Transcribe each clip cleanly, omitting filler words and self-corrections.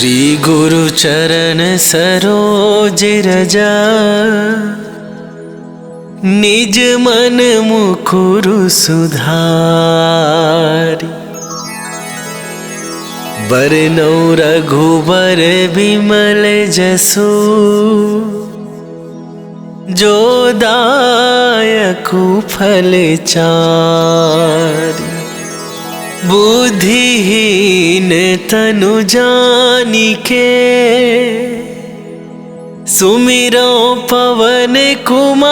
श्री गुरु चरण सरोज रजा, निज मन मुकुरु सुधारी। बरनौ रघुबर बिमल जसु, जो दायकु फल चारि। बुद्धिहीन तनु जानिके, सुमिरो पवन कुमार।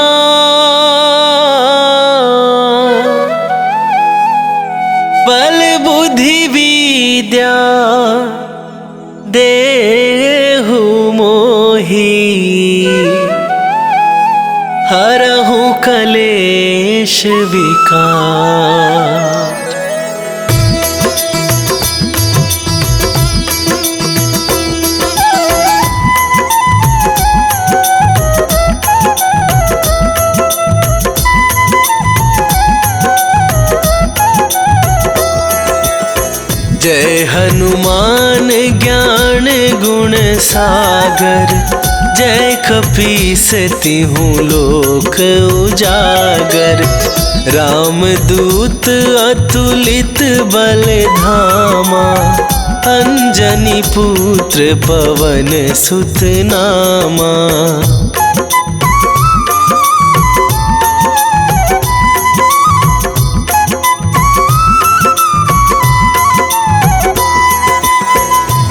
बल बुद्धि विद्या देहु मोहि, हरहु कलेश विकार। जय हनुमान ज्ञान गुण सागर, जय कपीस तिहुँ लोक उजागर। रामदूत अतुलित बल धामा, अंजनी पुत्र पवन सुत नामा।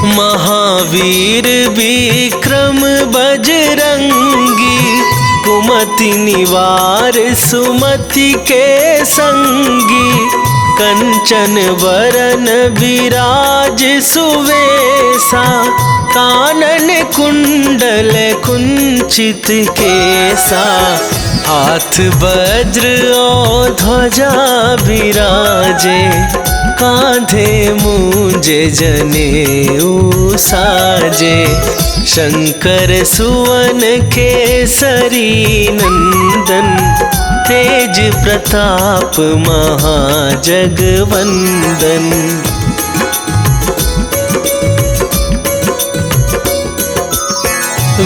महावीर विक्रम बजरंगी, कुमति निवार सुमति के संगी। कंचन बरन विराज सुवेसा, कानन कुंडल कुंचित केसा। हाथ वज्र और ध्वजा विराजे, कांधे मूंज जनेऊ साजे। शंकर सुवन केसरी नंदन, तेज प्रताप महाजगवंदन।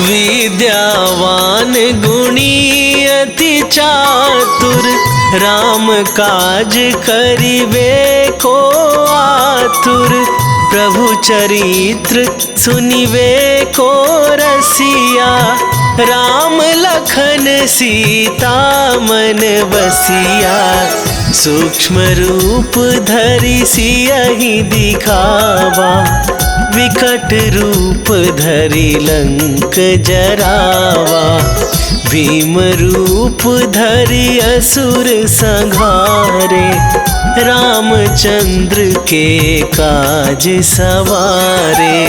विद्यावान गुणी अति चातुर, राम काज करिबे को आतुर। प्रभु चरित्र सुनिबे को रसिया, राम लखन सीता मन बसिया। सूक्ष्म रूप धरि सियहि दिखावा, विकट रूप धरि लंक जरावा। भीम रूप धरि असुर संहारे, रामचंद्र के काज सवारे।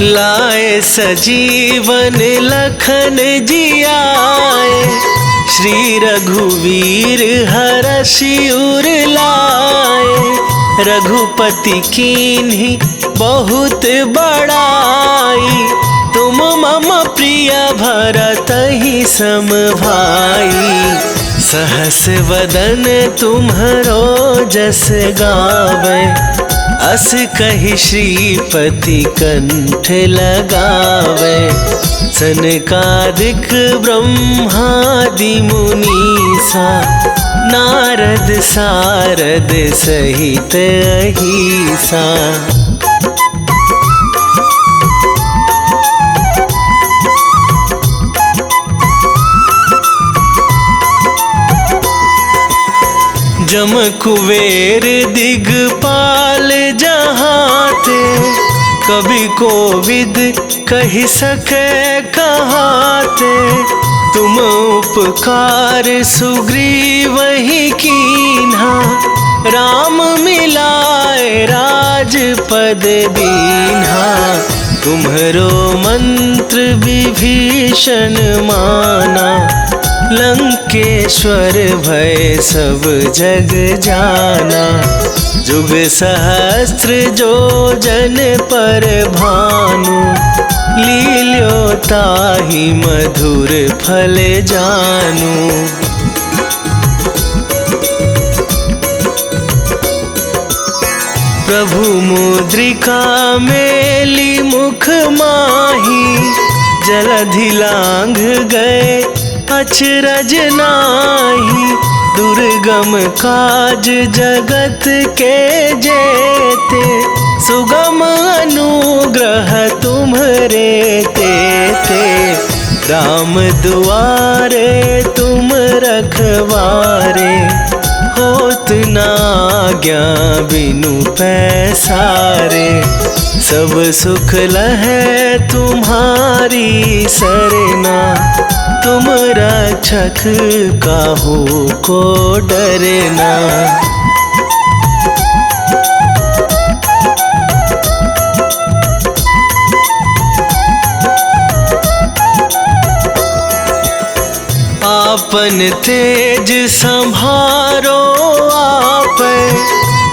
लाए सजीवन लखन जियाए, श्री रघुवीर हरषि उर लाए। रघुपति कीन्ही बहुत बड़ाई, तुम मम प्रिय भरतहि सम भाई। सहस वदन तुम्हरो जस गावे, अस कहि श्रीपति कंठ लगावे। सनकादिक ब्रह्मादि मुनीसा, नारद सारद सहित अहिसा। जम कुबेर दिगपाल जहाते, कभी कोविद कहि सके कहाते। तुम उपकार सुग्रीवहि कीन्हा, राम मिलाए राजपद दीन्हा। तुम्हरो मंत्र विभीषण माना, लंकेश्वर भय सब जग जाना। जुग सहस्त्र जो जन पर भानु, लील्यो ताहि मधुर फल जानु। प्रभु मुद्रिका मेली मुख माही, जलधि लांघ गए अचरज नाही। दुर्गम काज जगत के जेते, सुगम अनुग्रह तुम्हरे तेते। राम दुआरे तुम रखवारे, होत न आज्ञा बिनु पैसारे। सब सुख लहै तुम्हारी सरना, तुम रक्षक काहू को डरना। आपन तेज संभारो आपै,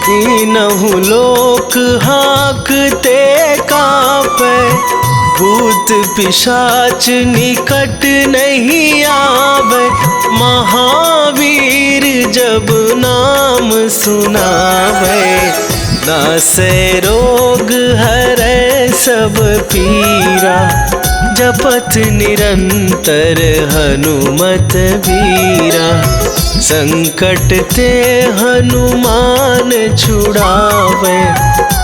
तीनहु लोक हाँकते कापै। भूत पिशाच निकट नहीं आवे, महावीर जब नाम सुनावे। नासै रोग हरै सब पीरा, जपत निरंतर हनुमत बीरा। संकट ते हनुमान छुड़ावे,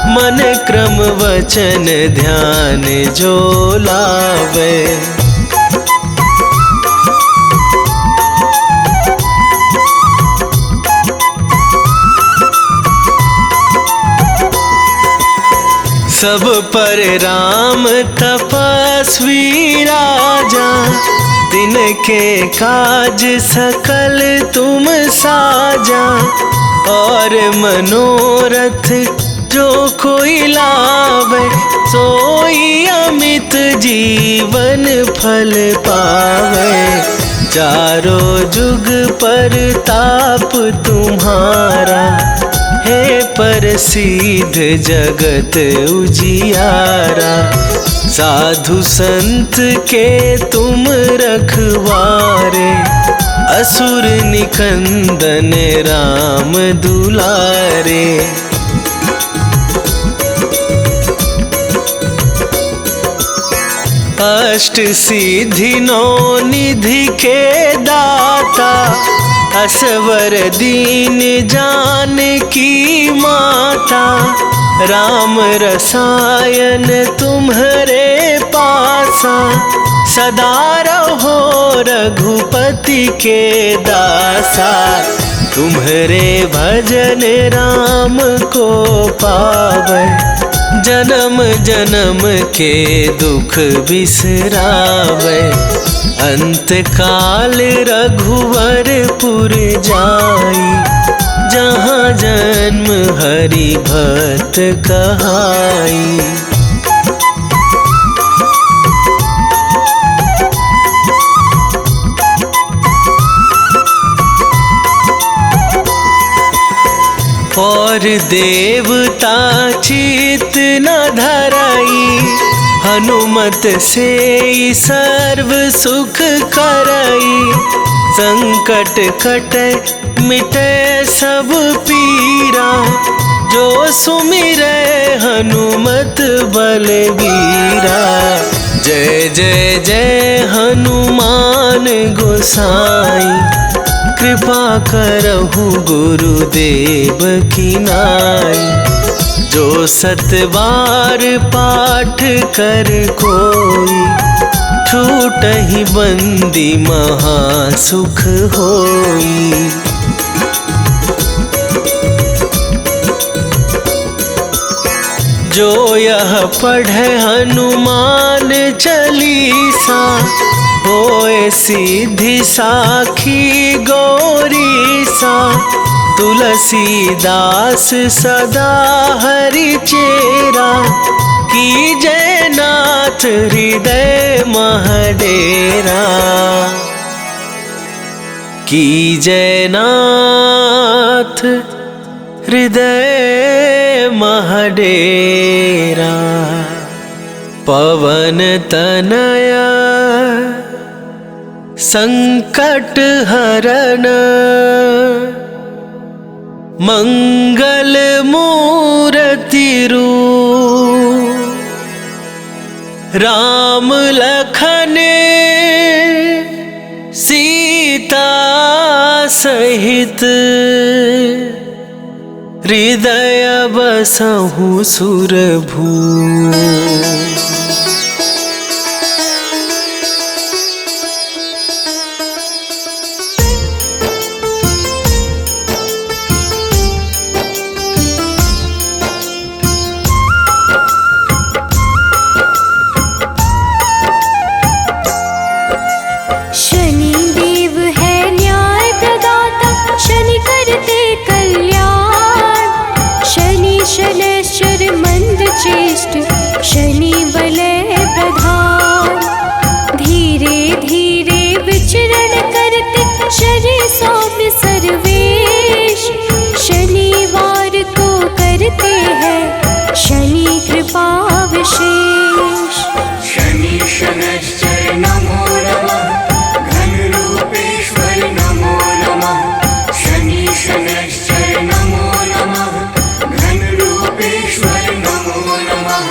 मन क्रम वचन ध्यान जो लावे। सब पर राम तपस्वी राजा, तिनके काज सकल तुम साजा। और मनोरथ जो कोई लावे, सोई अमित जीवन फल पावे। चारों जुग पर ताप तुम्हारा, हे प्रसिद्ध जगत उजियारा। साधु संत के तुम रखवारे, असुर निकंदन राम दुलारे। अष्ट सिद्धि नौ निधि के दाता, असवर दीन जानकी माता। राम रसायन तुम्हरे पासा, सदा रहो रघुपति के दासा। तुम्हरे भजन राम को पावै, जन्म जन्म के दुख बिसरावे। अंत काल रघुवरपुर जाई, जहाँ जन्म हरि भक्त कहाई। और देवता चित न धराई, हनुमत से सर्व सुख करई। संकट कटे मिटे सब पीरा, जो सुमिरै हनुमत बलबीरा। जय जय जय हनुमान गोसाई, कृपा करहु गुरुदेव की नाई। जो सत बार पाठ कर कोई, छूटहि बंदी महा सुख होई। जो यह पढ़े हनुमान चालीसा, होए सिद्धि साखी गौरीसा। तुलसीदास सदा हरि चेरा, कीजय नाथ हृदय महडेरा। कीजय नाथ हृदय महडेरा। पवन तनया संकट हरण, मंगल मूर्ति रूप। राम लखन सीता सहित, हृदय बसहु सुरभू। शनि वलय प्रधान, धीरे धीरे विचरण करते शनि सौम्य सर्वेश। शनिवार को करते हैं शनि कृपा विशेष। शनि शनैश्चर नमो नमः, घन रूपेश्वर नमो नमः। शनि शनैश्चर नमो नमः, घन रूपेश्वर नमो नमः।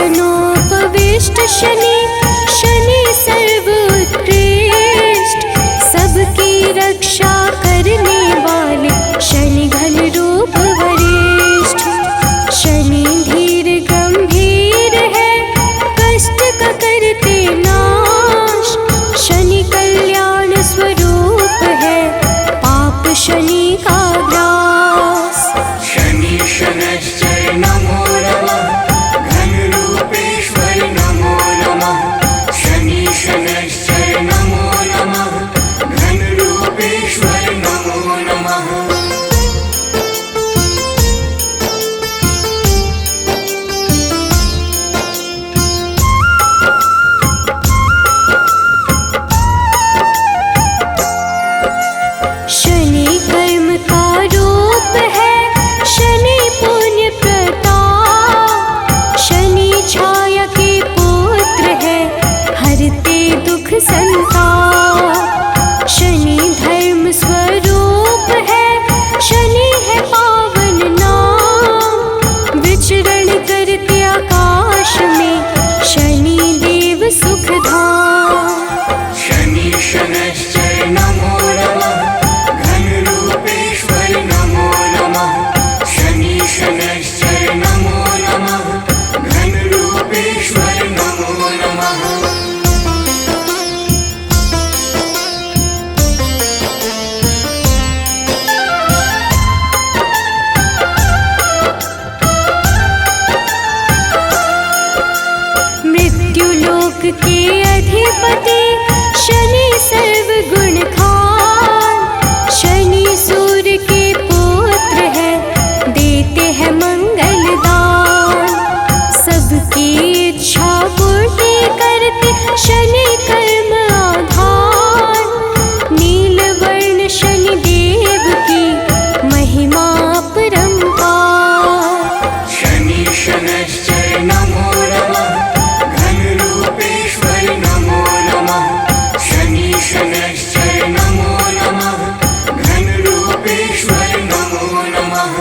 सुखासनोपविष्ट शनि, शनि सर्वोत्कृष्ट। सबकी रक्षा करने वाले शनि घन रूप वरिष्ठ। शनि धीर गंभीर है, कष्ट का करते नाश। शनि कल्याण स्वरूप है, पाप शनि का ग्रास। शनि शनैश्चर नमो नमः, घन रूपेश्वर नमो नमः। शनि शनैश्चर नमो नमः, घन रूपेश्वर नमो नमः। शनि कर्म का रूप है, शनि पुण्य प्रताप। शनि छाया के पुत्र है, हरते दुख संताप। शनि धर्म स्वरूप है, शनि है पावन नाम। विचरण करते आकाश में शनि देव सुखधाम। शनि शनैश्चर नमो नमः, घन रूपेश्वर नमो नमः। शनि शनैश्चर नमो नमः, घन रूपेश्वर नमो नमः। मृत्युलोक के अधिपति शनि सर्वगुण खान। शनि सूर्य के पुत्र है, देते हैं मंगल दान। सबकी इच्छा पूर्ति करते शनि कर्म आधान। नीलवर्ण शनि देव की महिमा अपरंपार। शनि शनैश्चर नमो नमः, घन रूपेश्वर नमो नमः। शनि शनैश्चर नमो नमः, घन रूपेश्वर नमो नमः।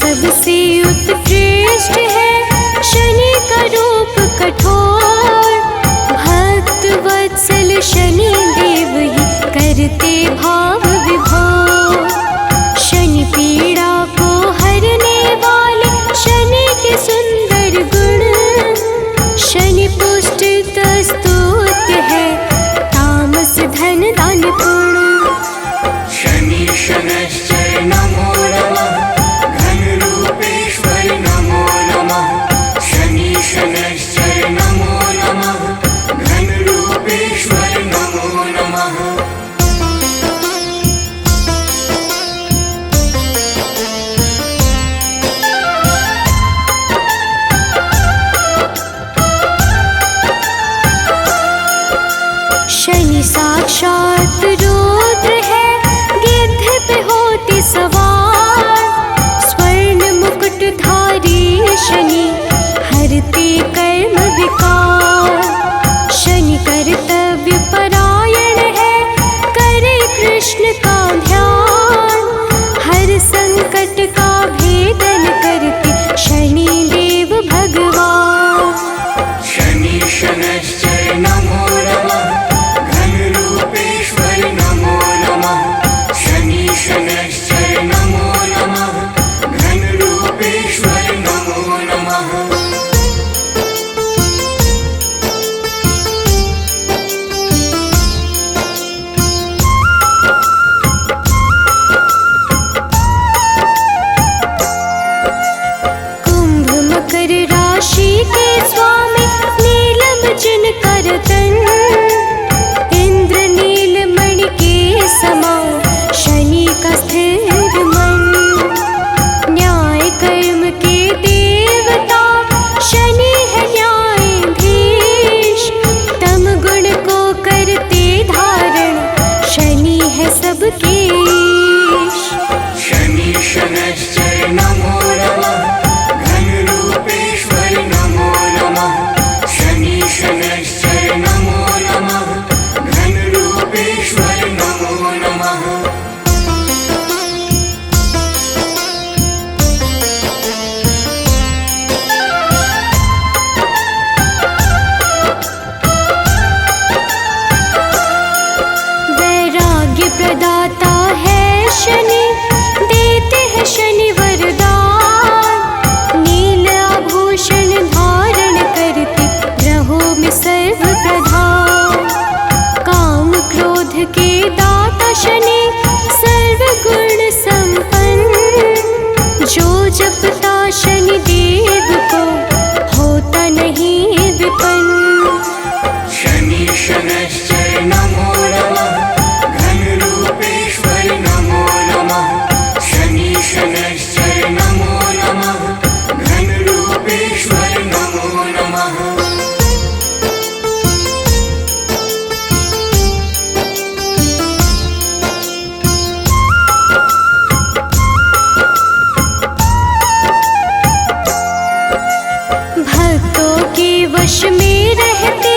सबसे उत्कृष्ट है शनि का रूप कठोर। भक्त वत्सल शनि देव ही करते भाव विभोर। शनि पीड़ा को हरने वाले शनि के सुंदर गुण। शनि पुष्ट स्तुत्य है तामस धन दान पुण्य। शनि शनैश्चर नमो नमः घनरूपेश्वर नमो नमः। शनि शनैश्चर नमो नमः घनरूपेश्वर नमो नमः। शनि साक्षात रुद्र है गिद्ध पे होते सवार। स्वर्ण मुकुटधारी शनि हरते कर्म विकार। शनि कर्तव्य परायण है करे कृष्ण का ध्यान। हर संकट का भेदन करते शनि देव भगवान। शनि शनैश्चर नमो नमः घनरूपेश्वर नमो नमः। शनि शनैश्चर नमो नमः घनरूपेश्वर नमो नमः। कुंभ मकर राशि के स्वामी नीलम जिनकर तन। इंद्र नीलमणि के समान शनि का स्थिर मन। न्याय कर्म के देवता शनि है न्यायाधीश। तम गुण को करते धारण शनि है सबके ईश। शनि शनैश्चर नमो नमः घनरूपेश्वर नमो नमः। शनि शनैश्चर नमो नमः घनरूपेश्वर नमो नमः। वैराग्य प्रदाता है शनि देते हैं शनि वरदान। नील आभूषण धारण करते ग्रहों में सर्व प्रधान। काम क्रोध के दाता शनि सर्व गुण संपन्न। जो जपता शनि देव को होता नहीं विपन्न। शनि शनैश्चर नमो नमः घनरूपेश्वर नमो नमः। शनि शनैश्चर नमो नमः घनरूपेश्वर नमो नमः। भक्तों के वश में रहते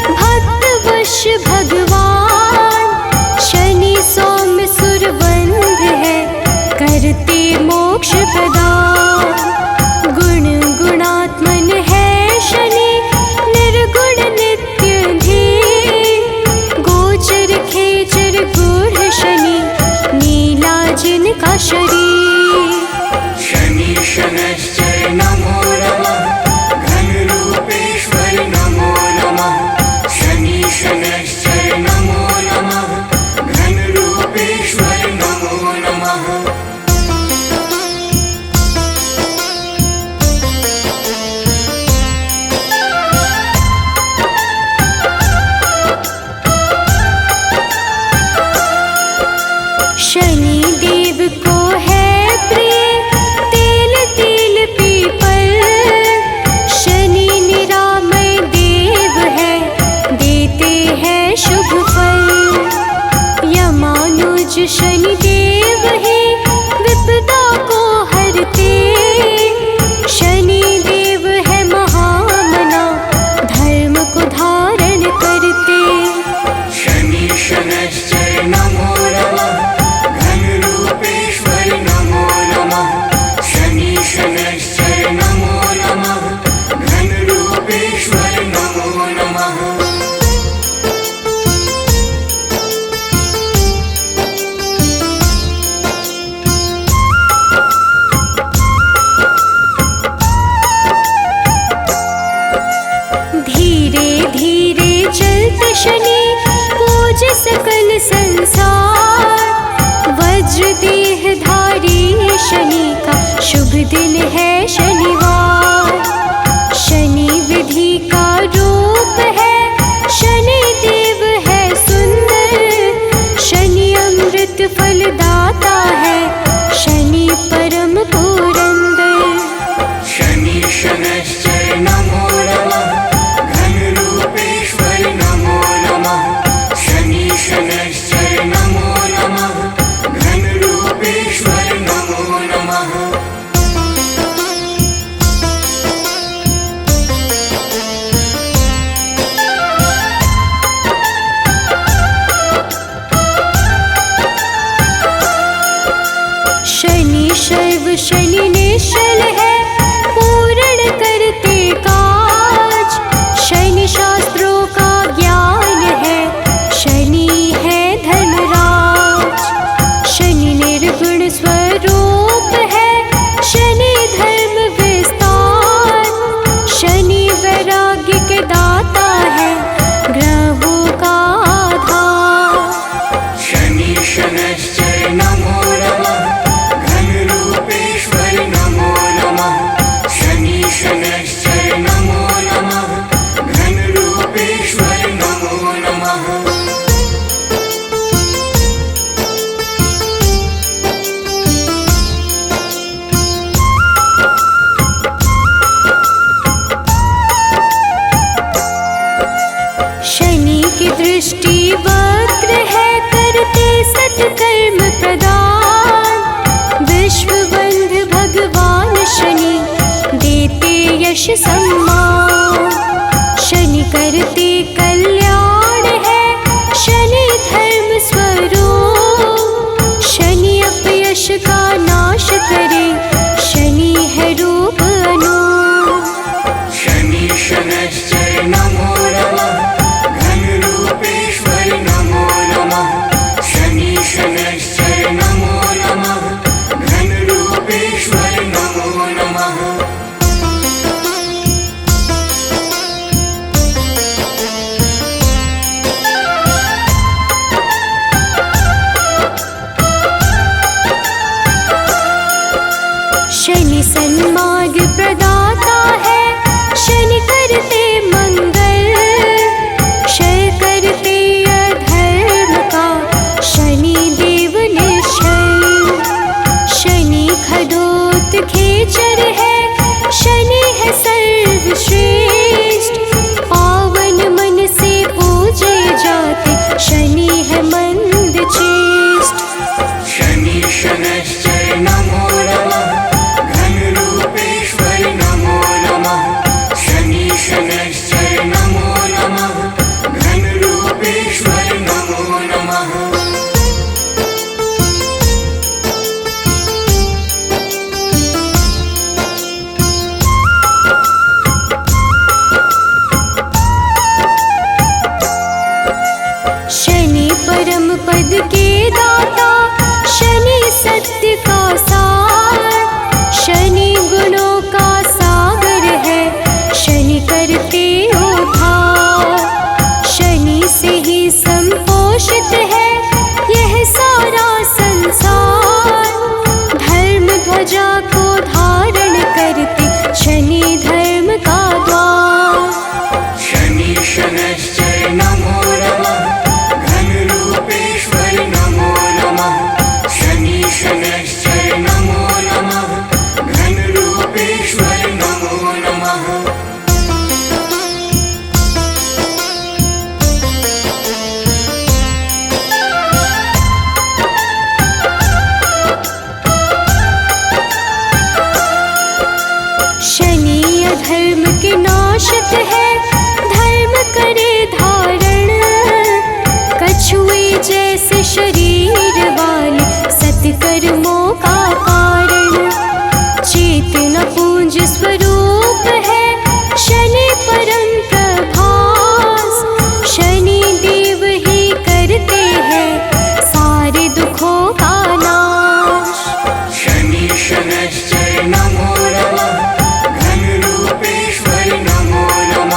भक्त वश भगवान। शनि सौम्य सुरबंध है करते मोक्ष प्रदान। गुण गुणात्मन है शनि निर्गुण नित्य धीर। गोचर खेचर गूढ़ शनि नीला जिनका शरीर। शनि शनैश्चर नमो नमः घनरूपेश्वर नमो नमः। शनि शनैश्चर नमो नमः घनरूपेश्वर नमो नमः। शुभ दिन है शनिवार। शनि विधि का रूप है, शनि देव है सुंदर। शनि अमृत फलदाता है, शनि परम पुरंदर। शनि शनैश्चर नमो नमः, घनरूपेश्वर नमो नमः। शनि शनैश्चर नमो नमः, घनरूपेश्वर नमो नमः। शनि शैव शनि निश्चल है, पूर्ण करते काज। शनि शास्त्रों का ज्ञान है, शनि है धर्मराज। शनि निर्गुण स्वरूप है, शनि धर्म विस्तार। शनि वैराग्य के दाता है, ग्रहों का आधार। शनि शनैश्चर नमो नमः, घनरूपेश्वर नमो नमः। शनि शनैश्चर नमो नमः, घनरूपेश्वर नमो नमः। शनि की दृष्टि वक्र है, करते सत्कर्म प्रदान। विश्व बंधु भगवान शनि, देते यश सम्मान। शनि करते कल्याण है, शनि धर्म स्वरूप। शनि अपयश का नाश करे, शनि है रूप अनूप। शनि शनैश्चर नमो नमः, घनरूपेश्वर नमो नमः। शनि शनैश्चर नमो नमः, घनरूपेश्वर नमो नमः। शनि सन्मार्ग प्रदाता है, शनि करते मंगल। क्षय करते अधर्म का, शनि देव निश्चल। शनि खदोत खेचर है, शनि है सर्वश्रेष्ठ। पावन मन से पूजे जाते, शनि है मंद चेष्ट। शनि शनैश्चर नमो नमः, घनरूपेश्वर नमो नमः। शनि शनैश्चर नमो नमः, घनरूपेश्वर नमो नमः। शनि परम पद के दाता, शनि सत्य का सार। शनि गुणों का सागर है, शनि करते उद्धार। शनि से ही संपोषित है, यह सारा संसार। धर्म ध्वजा को धारण करते, शनि धर्म का द्वार। शनि शनैश्चर नमो नमः, घनरूपेश्वर नमो नमः। शनि शनैश्चर नमो नमः, घनरूपेश्वर नमो नमः। शनि अधर्म के नाशक है, धर्म करे धारण। कछुए जैसे शरीर वाले, सत्कर्मों का कारण। चेतना पूंज स्वरूप है, शनि परम प्रभास। शनि देव ही करते हैं, सारे दुखों का नाश। शनि शनैश्चर नमो नमः, घनरूपेश्वर नमो नमः।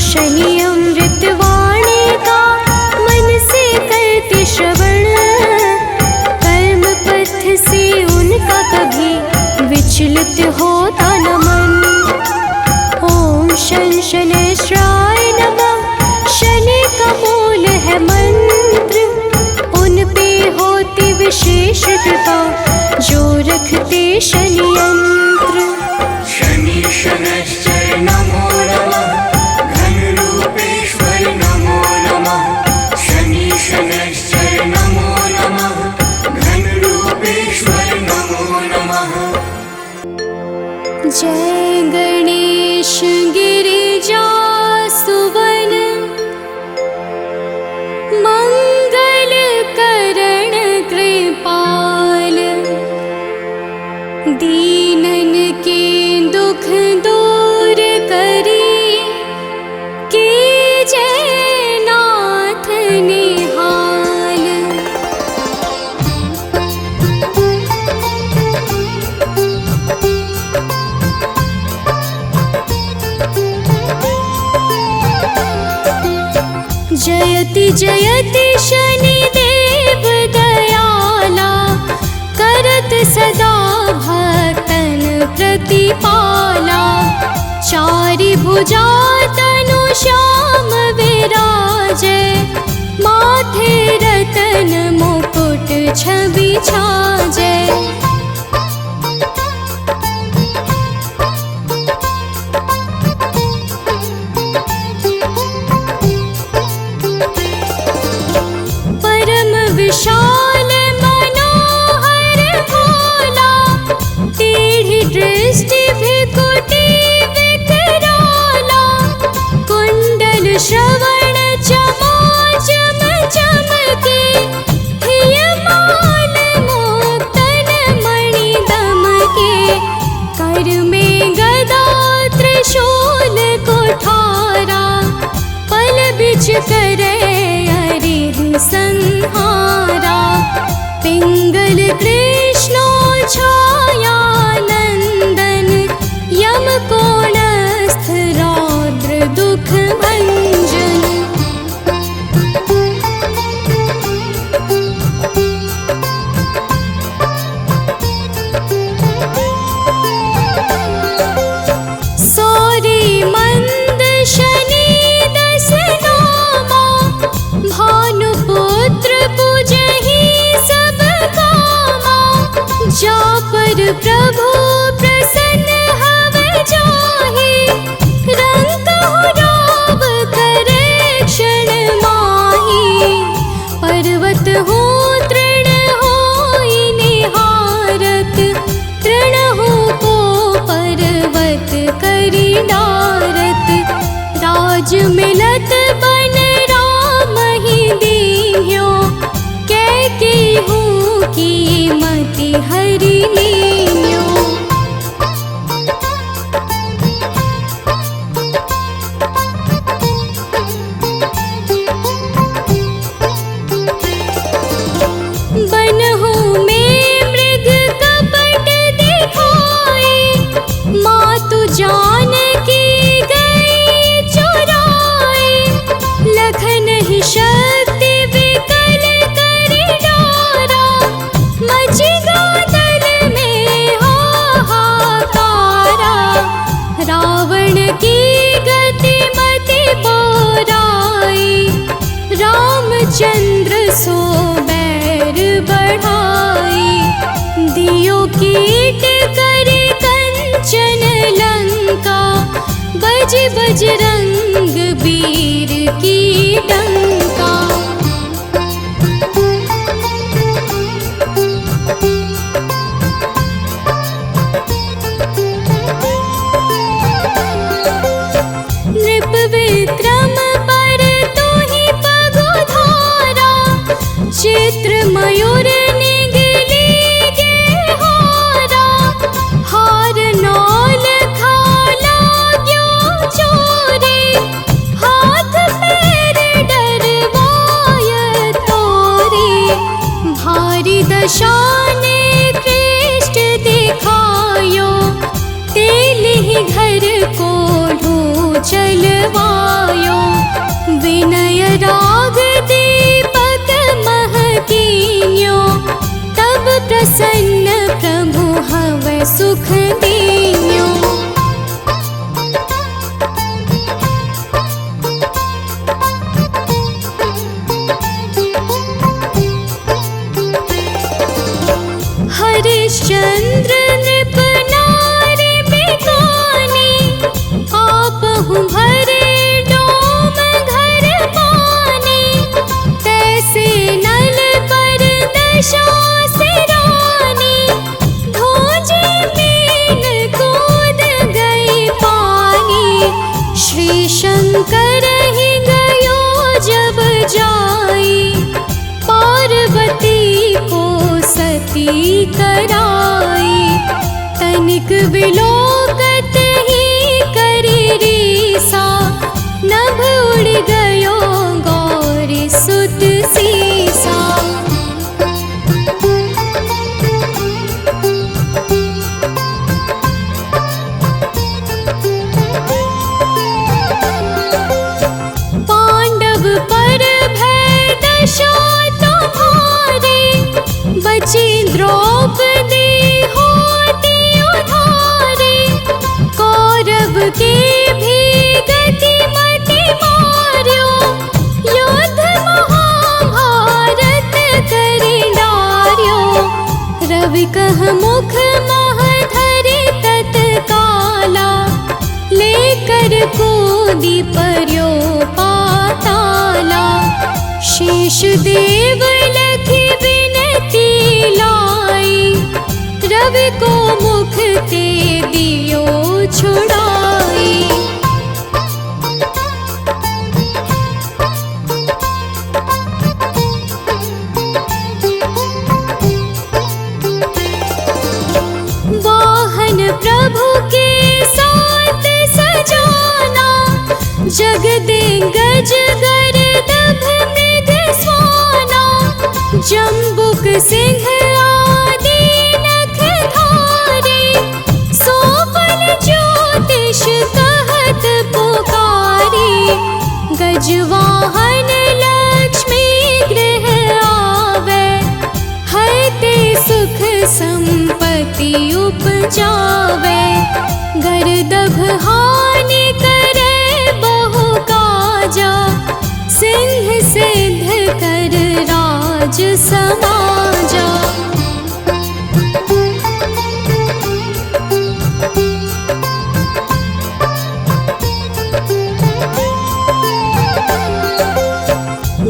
शनि अमृतवाणी का मन से करते श्रवण, कर्म पथ से उनका कभी विचलित होता न मन। ओम शन शनैश्चराय नमः, शनि का मूल है मंत्र, उन पे होती विशेष कृपा जो रखते शनि यंत्र। शनि शनैश्चर नमो नमः, घन रूपेश्वर नमो नमः। शनि शनैश्चर नमो नमः, घन रूपेश्वर नमो नमः। जय गणेश गिरिजा सुवन, मंगल करण कृपाल, दीनन के दुख दूर करी, कीजय नाथ निहाल। जयति जयति शनिदेव दयाला, करत सदा भक्तन प्रतिपाला। चारि भुजा तनु श्याम विराजे, माथे रतन मुकुट छवि छाजे। विशाल मनोहर भोला, टेढ़ी दृष्टि भृकुटी विकराला। कुंडल श्रवण चमा चम चमके, हियमाल मुक्तन मणि दमके। कर में गदा त्रिशूल कुठारा, पल बिच करे संहारा। पिंगल कृष्णो छाया नंदन, यम कोणस्थ रौद्र दुख भंजन। सौरी मंद शनि दस नामा, भानुपुत्र पूजहि सब कामा। जा पर प्रभु प्रसन्न हव जाहि, रंकहु राव करे क्षण माहि। पर्वत हो तृण होई निहारत, तृणहु को पर्वत करि डारत। राज मिलत बन दीन्यो, कैकेयी की मति हरि लीन्यो। बनहु में मृग कपट दिखाए, मातु जानकी गई चुराए। लखन ही शक्ति विकल करि डारा, मचि गादल में हाहाकारा। रावण की गति मति बोराई, रामचंद्र सो बैर बढ़ाई। दियो कीट करि कंचन लंका, बज बजरंग वीर की डंका। नृप विक्रम पर तोहि पगुधारा, चित्र मयूर निगली गे हारा। हार नौल खाला क्यों चोरी, हाथ पैर डरवाय तोरी। भारी दशा ने कृष्ण दिखायो, तेल ही घर को ढूंढ चलवायो। विनय राग दीपक महकीन्यो, तब प्रसन्न प्रभु हवै सुख दीन्यो। हरिश्चंद्र नृप नारी बिकानी, आपहु भरे डोम घर पानी। तैसे नल पर दशा सिरानी, धोजे मीन कूद गई पानी। श्री शंकर ही गयो जब जाई, पार्वती को सती कराई। तनिक विलोकत ही करी रीसा, नभ उड़ गयो गौरी सुत सीसा। पांडव पर भय दशा तुम्हारी, बची द्रौपदी होती उधारी। कौरव के भी गति मति मार्यो, युद्ध महाभारत करि डार्यो। रवि कह मुख मह धरि तत्काला, लेकर कूदी पर्यो पाताला। शेष देव लखी विनती लाई, रवि को मुख ते दियो छुड़ाई। वाहन प्रभु के साथ सजाना, जगदे गज गर्दभ मृग स्वाना। जम्बुक सिंह आदि नख धारे, सोफल ज्योतिष कहत पुकारी। गजवाहन लक्ष्मी गृह आवे, हरते सुख संपत्ति उपजावे। गर्दभ हानि करे बहु काजा, सिंह सिद्ध कर राज समाजा।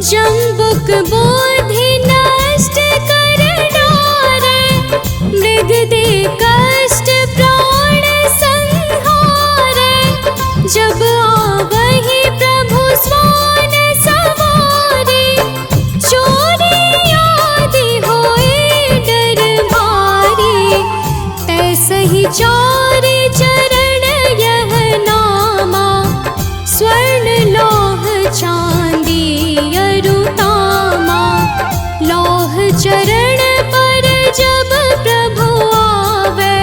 जम्बुक बोधि नष्ट कर डारे, मृग दे कष्ट प्राण संहारे। जब आवहि प्रभु स्वान सवारे, चोरी आदि होए डर भारी। तैसहि चारि चरण यह नामा, स्वर्ण लौह चांदी अरुतामा। लौह चरण पर जब प्रभु आवे,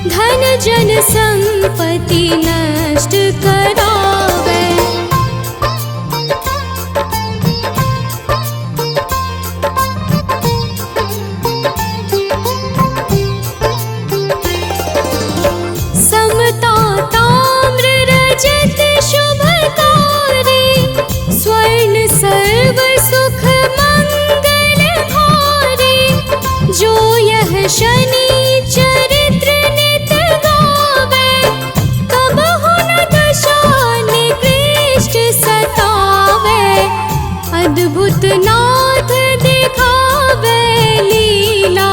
धन जन संपत्ति नष्ट करावे। समता ताम्र रजत शुभकारी, स्वर्ण सर्व सुख मंगल भारी। जो यह शनि चरित्र नित गावे, कबहु न दशा निकृष्ट सतावे। अद्भुत नाथ दिखावे लीला,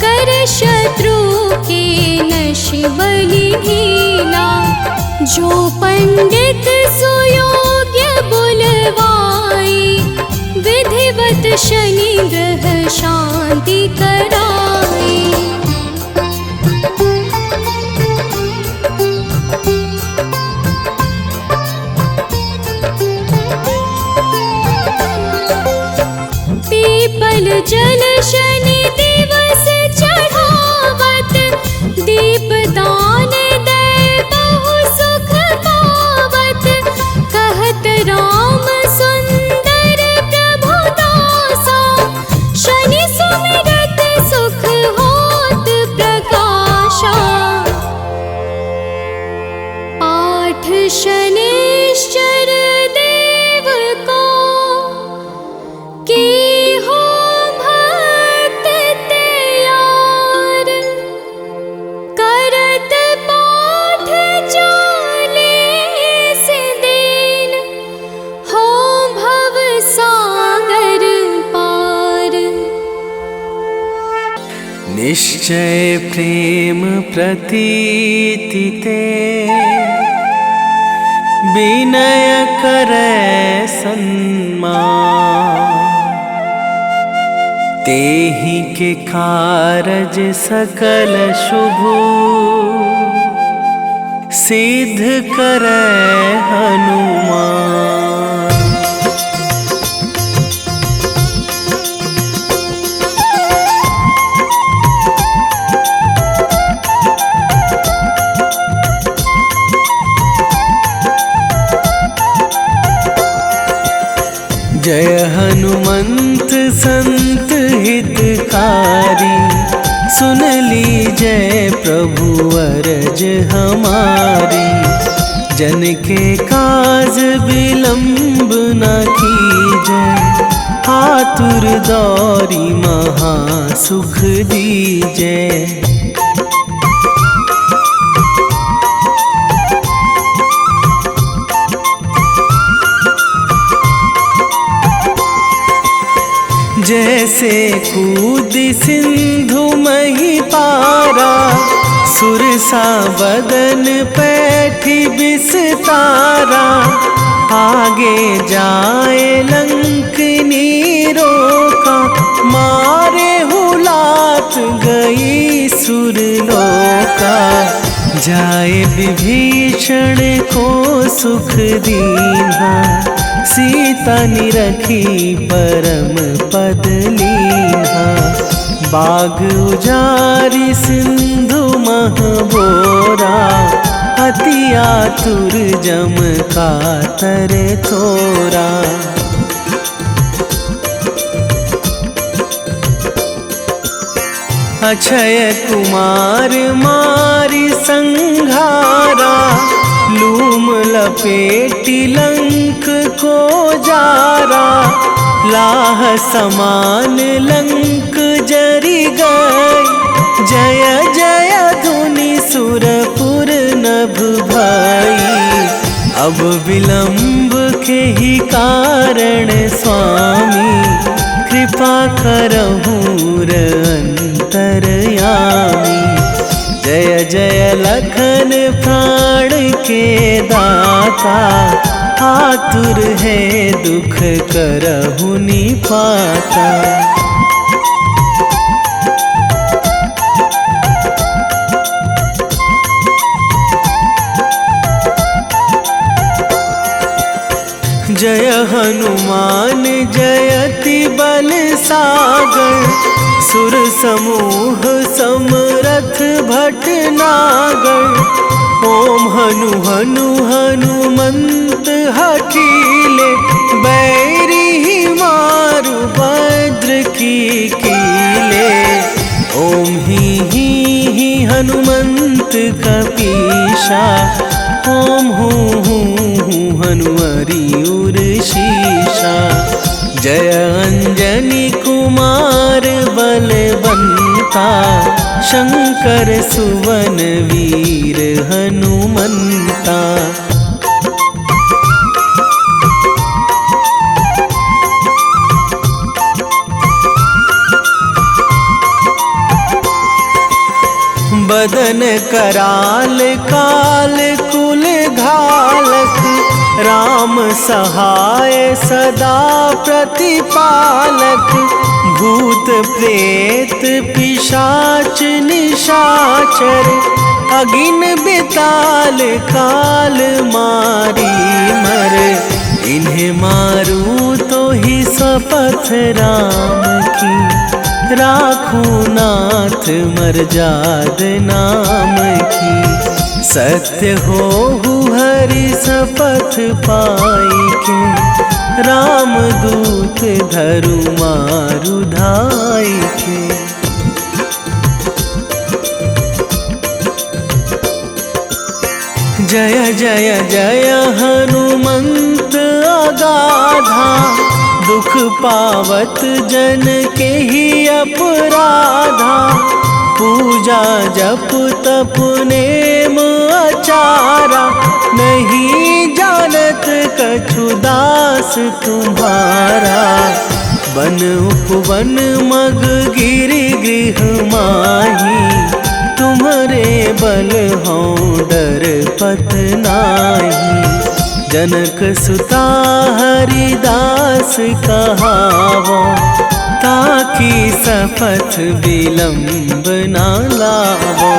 कर शत्रु के नश बलि ढीला। जो पंडित सुयोग्य बुलवाई, विधिवत शनि ग्रह शांति कराई। पीपल जल शनि दिवस चढ़ावत, दीप दान दे बहु सुख पावत। निश्चय प्रेम प्रतीति ते विनय करे सन्मान। तेहि के कारज सकल शुभ सिद्ध करे हनुमान। जय हनुमंत संत हितकारी, सुन लीजय प्रभु अरज हमारी। जन के काज विलंब न कीजय, आतुर दौरी महा सुख दीजय। जैसे कूद सिंधु मही पारा, सुरसा बदन पैठी बिस्तारा। आगे जाए लंकनी रोका, मारे हुलात गई सुरलोका। जाए विभीषण को सुख दीन्हा, सीता निरखी परम पद लीन्हा। बाग उजारी सिंधु महबोरा, अति आतुर जम कातर तोरा। अक्षय कुमार मारी संघारा, लूम लपेटी लंक को जारा। लाह समान लंक जरी गई, जय जय धुनि सुरपुर नभ भई। अब विलंब के ही कारण स्वामी, कृपा करहु अंतरयामी। जय जय लखन प्राण के दाता, आतुर है दुख करहु निपाता। जय हनुमान जयति बल सागर, सुर समूह समरथ भटनागर। ओम हनु हनु हनुमंत हठीले, बैरी मारु भद्र की कीले। ओम ही हनुमंत कपीशा, ओम हूँ हनुमरी उर शीशा। जय अंजनी कुमार बलवंता, शंकर सुवन वीर हनुमंता। बदन कराल काल कुल घालक, राम सहाय सदा प्रतिपालक। भूत प्रेत पिशाच निशाचर, अगिन बिताल काल मारी मर। इन्हें मारू तो ही शपथ राम की, राखू नाथ मर्याद नाम की। सत्य हो हरि शपथ पाई के, राम दूत धरु मारु धाई के। जय जय जय हनुमंत अगाधा, दुख पावत जन के ही अपराधा। पूजा जप तप नेम आचारा, नहीं जानत कछु दास तुम्हारा। वन उपवन मग गिरि गृह माही, तुम्हारे बल हों डर पत नाही। जनक सुता हरिदास कहावो, ताकि सपथ विलंब ना लावो।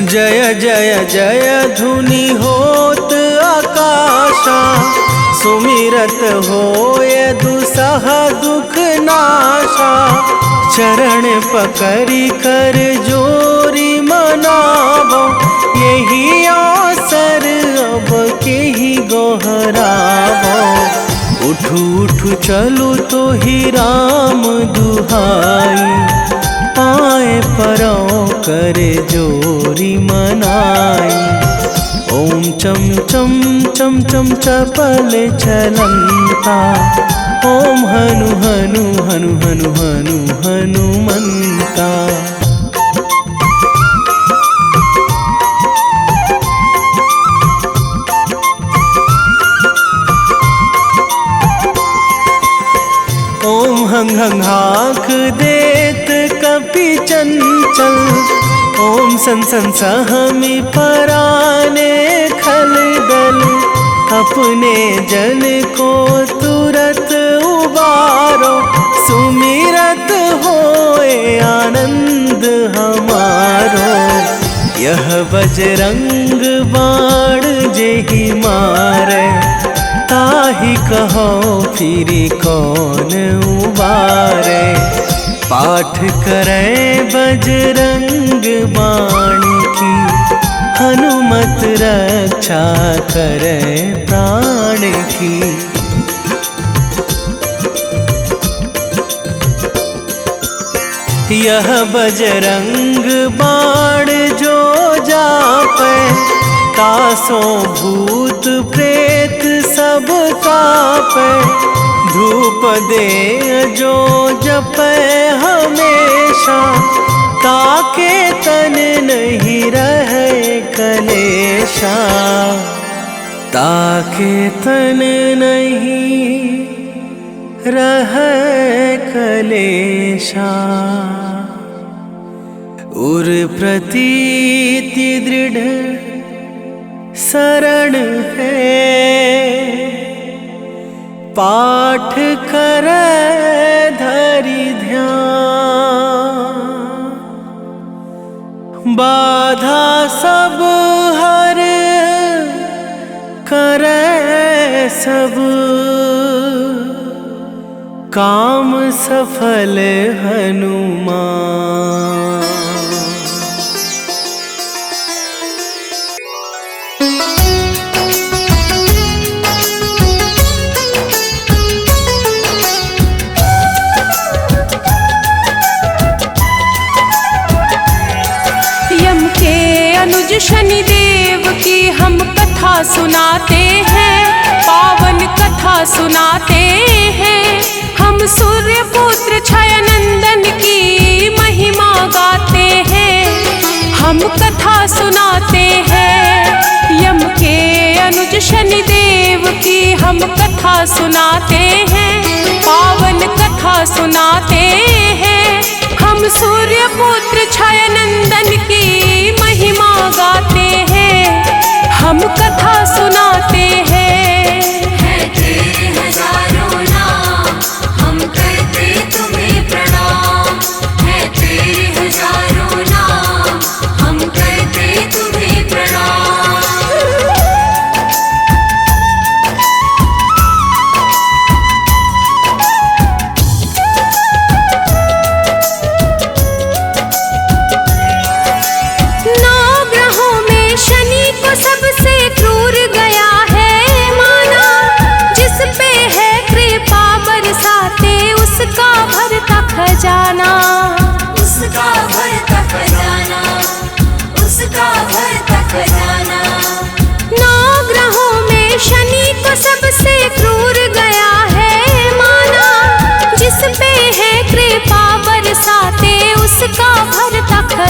जय जय जय धुनि होत आकाशा, सुमिरत होय दुसह दुख नाशा। चरण पकड़ी कर जोरी मनावो, यही अवसर अब के ही गोहरावो। उठू उठू चलू तो ही राम दुहाई, पाए परो करे जोरी मनाई। ओम चम चम चम चम चपल चलंता, ओम हनु हनु हनु हनु हनु हनुमंता। ओम हंग हंग हाक देत कपि चंचल, ओम सन सन सहमी पराने खल दल। अपने जन को तुरत उबारो, सुमिरत होए आनंद हमारो। यह बजरंग बाण जेहि मारे, ताहि कहो फिरी कौन उबारे। पाठ करें बजरंग बाण की, हनुमत रक्षा करें प्राण की। यह बजरंग बाण जो जापे, तासो भूत प्रेत सब कापे। धूप दे जो जपे हमेशा, ताके तन नहीं रहे कलेशा। ताके तन नहीं रहे कलेशा। उर प्रतीति दृढ़ शरण है, पाठ करे धरि ध्यान। बाधा सब हर करे सब, काम सफल हनुमान। अनुज शनिदेव की हम कथा सुनाते हैं, पावन कथा सुनाते हैं। हम सूर्य पुत्र छाया नंदन की महिमा गाते हैं, हम कथा सुनाते हैं। यम के अनुज शनिदेव की हम कथा सुनाते हैं, पावन कथा सुनाते हैं। हम सूर्य पुत्र छाया नंदन की महिमा गाते हैं, हम कथा सुनाते हैं। है तेरे हजारों नाम, हम करते तुम्हें प्रणाम। है तेरे हजारों नाम, हम करते तुम्हें प्रणाम।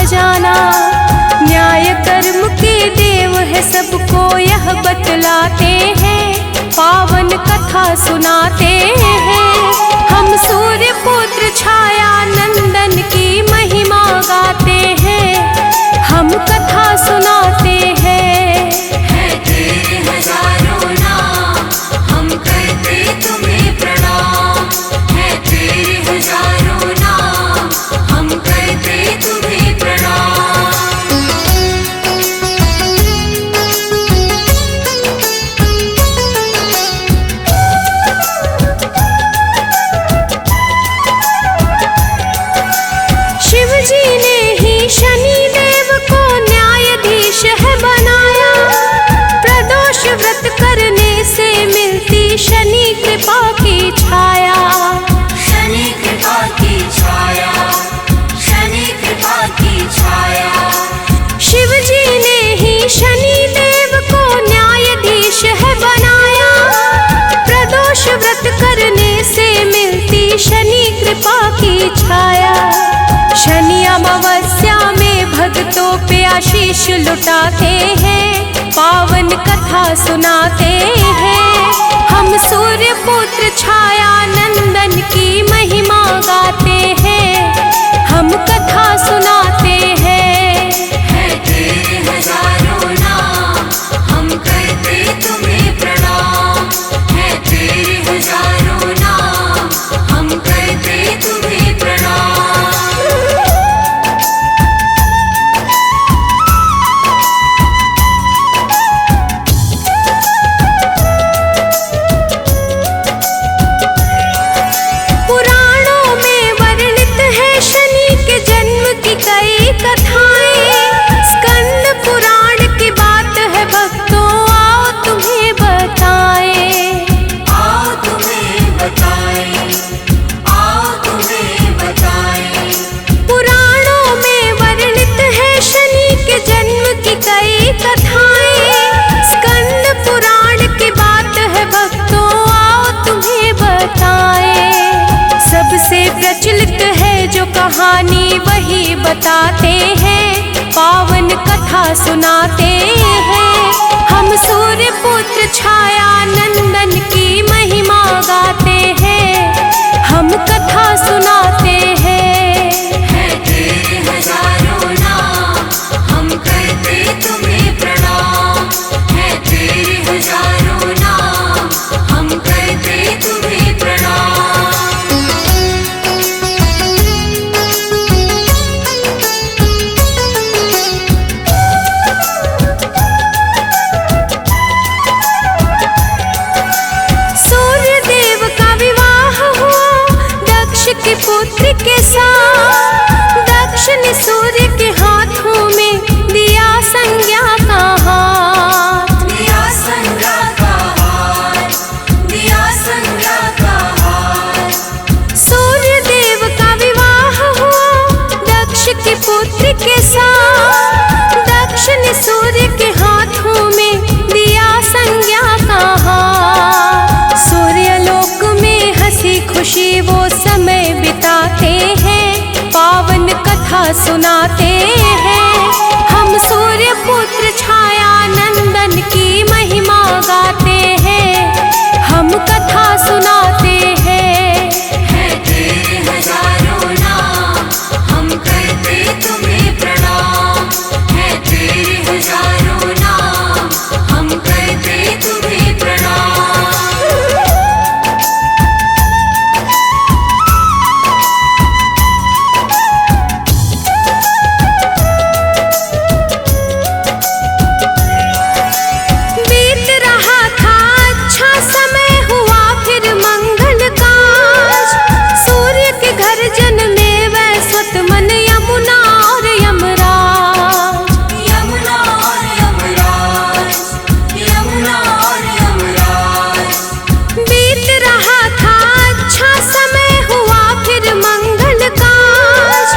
खजाना। न्याय कर्म के देव है सबको यह बतलाते हैं, पावन कथा सुनाते हैं। हम सूर्य पुत्र छाया नंदन की महिमा गाते हैं, हम कथा सुनाते हैं। है तेरे हजारों नाम, हम करते तुम्हें प्रणाम। है तेरे हजारों नाम, हम करते तुम्हें प्रणाम। शिव जी ने ही शनि देव को न्यायाधीश है बनाया, प्रदोष व्रत करने से मिलती शनि कृपा की छाया। शनि कृपा की छाया, शनि कृपा की छाया। शिव जी ने ही शनि देव को न्यायाधीश है बनाया, प्रदोष व्रत करने से मिलती शनि कृपा की छाया। शनि अमावस्या में भक्तों पे आशीष लुटाते हैं, पावन कथा सुनाते हैं। हम सूर्य पुत्र छाया नंदन की महिमा गाते हैं, हम कथा सुनाते हैं। है तेरे हजारों नाम, हम करते तुम्हें प्रणाम। है तेरे हजारों नाम, हम करते तुम्हें प्रणाम। पुराणों में वर्णित है शनि के जन्म की कई कथाएं, स्कंद पुराण की बात है भक्तों आओ तुम्हें बताएं। आओ तुम्हें बताएं, आओ तुम्हें बताएं। पुराणों में वर्णित है शनि के जन्म की कई कथाएं, स्कंद पुराण की बात है भक्तों आओ तुम्हें बताएं। सबसे प्रचलित है जो कहानी वही बताते हैं, पावन कथा सुनाते हैं। हम सूर्य पुत्र छाया नंदन की महिमा गाते हैं, हम कथा सुनाते हैं। है तेरे हजारों नाम, हम करते तुम्हें प्रणाम। है तेरे हजारों नाम, हम करते तुम्हें प्रणाम। सूर्य देव का विवाह हुआ दक्ष के पुत्र के साथ, दक्ष ने सूर्य के हाथों में दिया संज्ञा का हाथ। दिया संज्ञा का हार, दिया संज्ञा का हार। सूर्य देव का विवाह हुआ दक्ष के पुत्र के साथ, दक्ष ने सूर्य के हाथों में दिया संज्ञा का हाथ। सूर्य लोक में हंसी खुशी वो समय बिताते हैं, पावन कथा सुनाते हैं। हम सूर्य पुत्र छाया नंदन की महिमा गाते हैं, हम कथा सुनाते हैं। है तेरे हजारों नाम, हम करते तुम्हें प्रणाम। है तेरे हजारों नाम, हम करते तुम्हें प्रणाम। बीत रहा था अच्छा समय हुआ फिर मंगल काज, सूर्य के घर जन्मे वैश्वत मन यमुना और यमराज। यमुना और यमराज, यमुना और यमराज। बीत रहा था अच्छा समय हुआ फिर मंगल काज,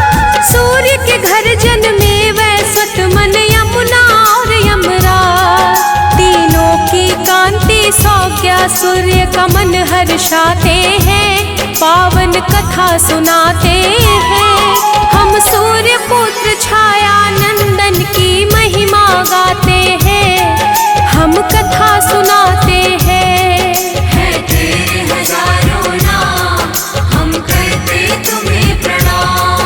सूर्य के घर जन्मे वैश्वत मन यमुना और यमराज। तीनों की कांति सौज्ञा सूर्य का मन हर्षाते हैं, पावन कथा सुनाते हैं। हम हम सूर्य पुत्र छाया नंदन की महिमा गाते हैं, हम कथा सुनाते हैं। है तेरे हजारों नाम, हम करते तुम्हें प्रणाम।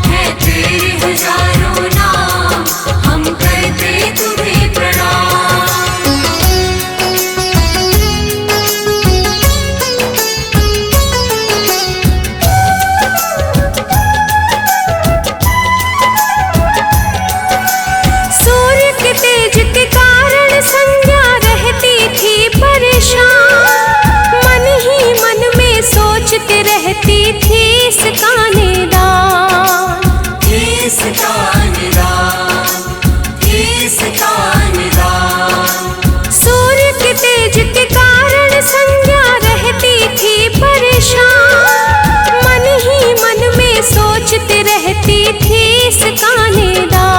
है तेरे हजारों नाम, हम करते तुम्हें प्रणाम। सूर्य के तेज के कारण संज्ञा रहती थी परेशान, मन ही मन में सोचते रहती थी इसका निदान। इसका निदान, इसका निदान। सूर्य के तेज के कारण संज्ञा रहती थी परेशान, मन ही मन में सोचते रहती थी इसका निदान।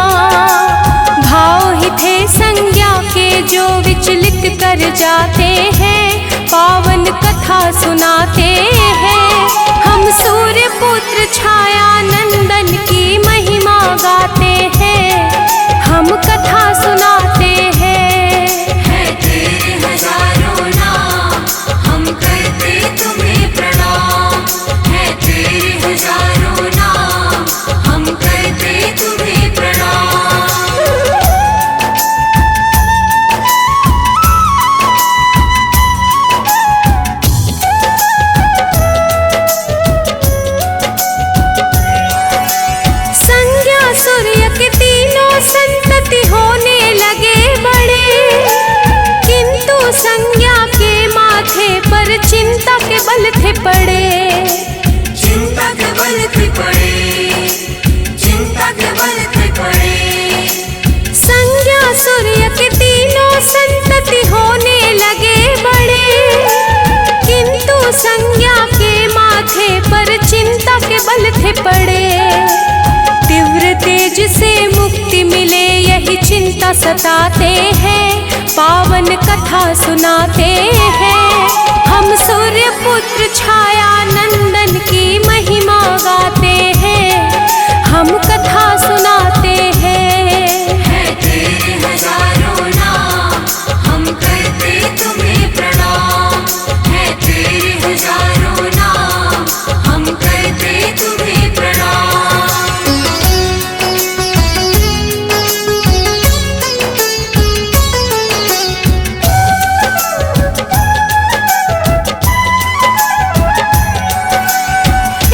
भाव ही थे संज्ञा के जो विचलित कर जाते हैं, पावन कथा सुनाते हैं। हम सूर्य पुत्र छाया नंदन की महिमा गाते हैं, हम कथा सुनाते हैं। है तेरे हजारों नाम, हम करते तुम्हें प्रणाम। है तेरे हजारों नाम, हम करते तुम्हें प्रणाम। संज्ञा सूर्य के तीनों संतति होने लगे बड़े, किंतु संज्ञा के माथे पर चिंता के बल थे पड़े। चिंता के बल थे पड़े, चिंता के बल थे पड़े। संज्ञा सूर्य के तीनों संतति होने लगे बड़े, किंतु संज्ञा के माथे पर चिंता के बल थे पड़े। तीव्र तेज से मुक्ति मिले यही चिंता सताते हैं, पावन कथा सुनाते हैं। हम सूर्य पुत्र छाया नंदन की महिमा गाते हैं, हम कथा सुनाते हैं। है तेरे हजारों नाम, हम करते तुम्हें प्रणाम। है तेरे हजारों नाम, हम करते तुम्हें प्रणाम।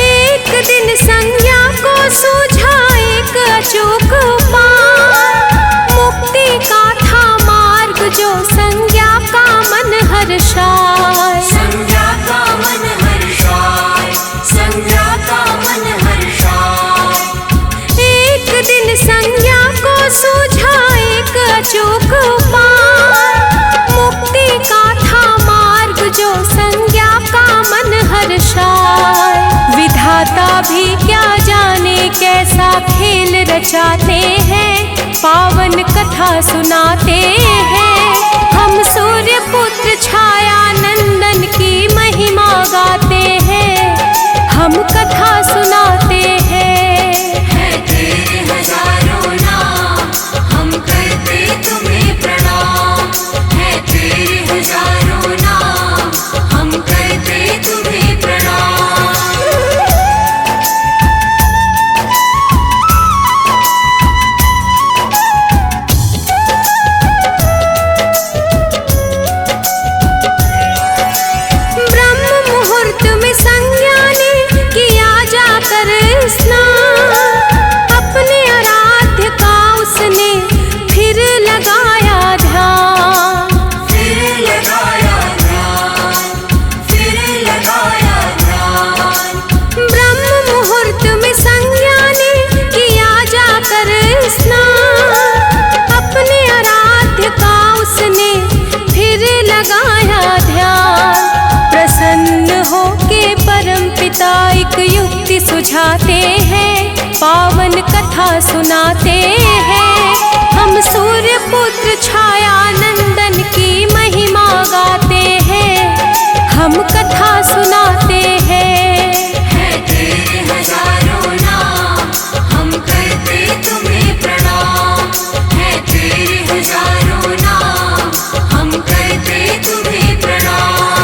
एक दिन संज्ञा को सूझा एक अचूक उपाय, मुक्ति का था मार्ग जो संज्ञा का मन हर्षाए। संज्ञा का मन हर्षाए, संज्ञा का मन हर्षाए। एक दिन संज्ञा को सूझा एक अचूक उपाय, मुक्ति का था मार्ग जो संज्ञा का मन हर्षाए। विधाता भी क्या जाने कैसा खेल रचाते हैं, पावन कथा सुनाते हैं। हम सूर्य पुत्र छाया नंदन की महिमा गाते हैं, हम कथा सुनाते हैं। है तेरे हजारों नाम, हम करते तुम्हें प्रणाम। है तेरे हजारों नाम, हम करते तुम्हें प्रणाम। ब्रह्म मुहूर्त में संज्ञा ने किया जाकर स्नान, अपने आराध्य का उसने फिर लगाया ध्यान। फिर लगाया ध्यान, फिर लगाया ध्यान। ब्रह्म मुहूर्त में संज्ञा ने किया जाकर स्नान, अपने आराध्य का उसने फिर लगाया ध्यान। प्रसन्न होके परम पिता एक युक्ति सुझाते हैं, पावन कथा सुनाते हैं। हम सूर्य पुत्र छाया नंदन की महिमा गाते हैं, हम कथा सुनाते हैं। है तेरे हजारों नाम, हम हजारों नाम, हम करते तुम्हें प्रणाम।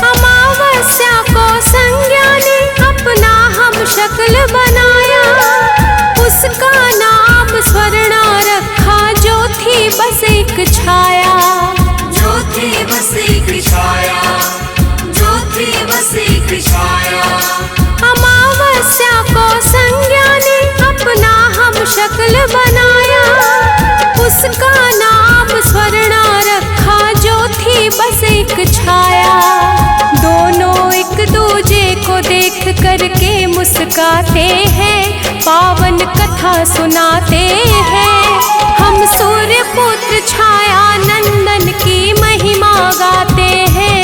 अमावस्या को संज्ञा ने अपना हम शक्ल बनाया, उसका नाम स्वर्णा रखा जो थी बस एक छाया। जो थी बस एक छाया, जो थी बस एक छाया। अमावस्या को संज्ञा ने अपना हम शक्ल बनाया, उसका नाम स्वर्णा रखा जो थी बस एक छाया। दोनों एक दूजे को देख करके मुस्काते हैं, पावन कथा सुनाते हैं। हम सूर्य पुत्र छाया नंदन की महिमा गाते हैं,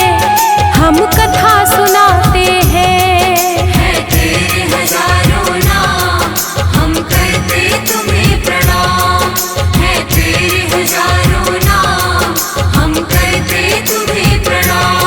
हम कथा सुनाते हैं। है तेरे हजारों नाम, हम करते तुम्हें प्रणाम। है तेरे हजारों नाम, हम करते तुम्हें प्रणाम।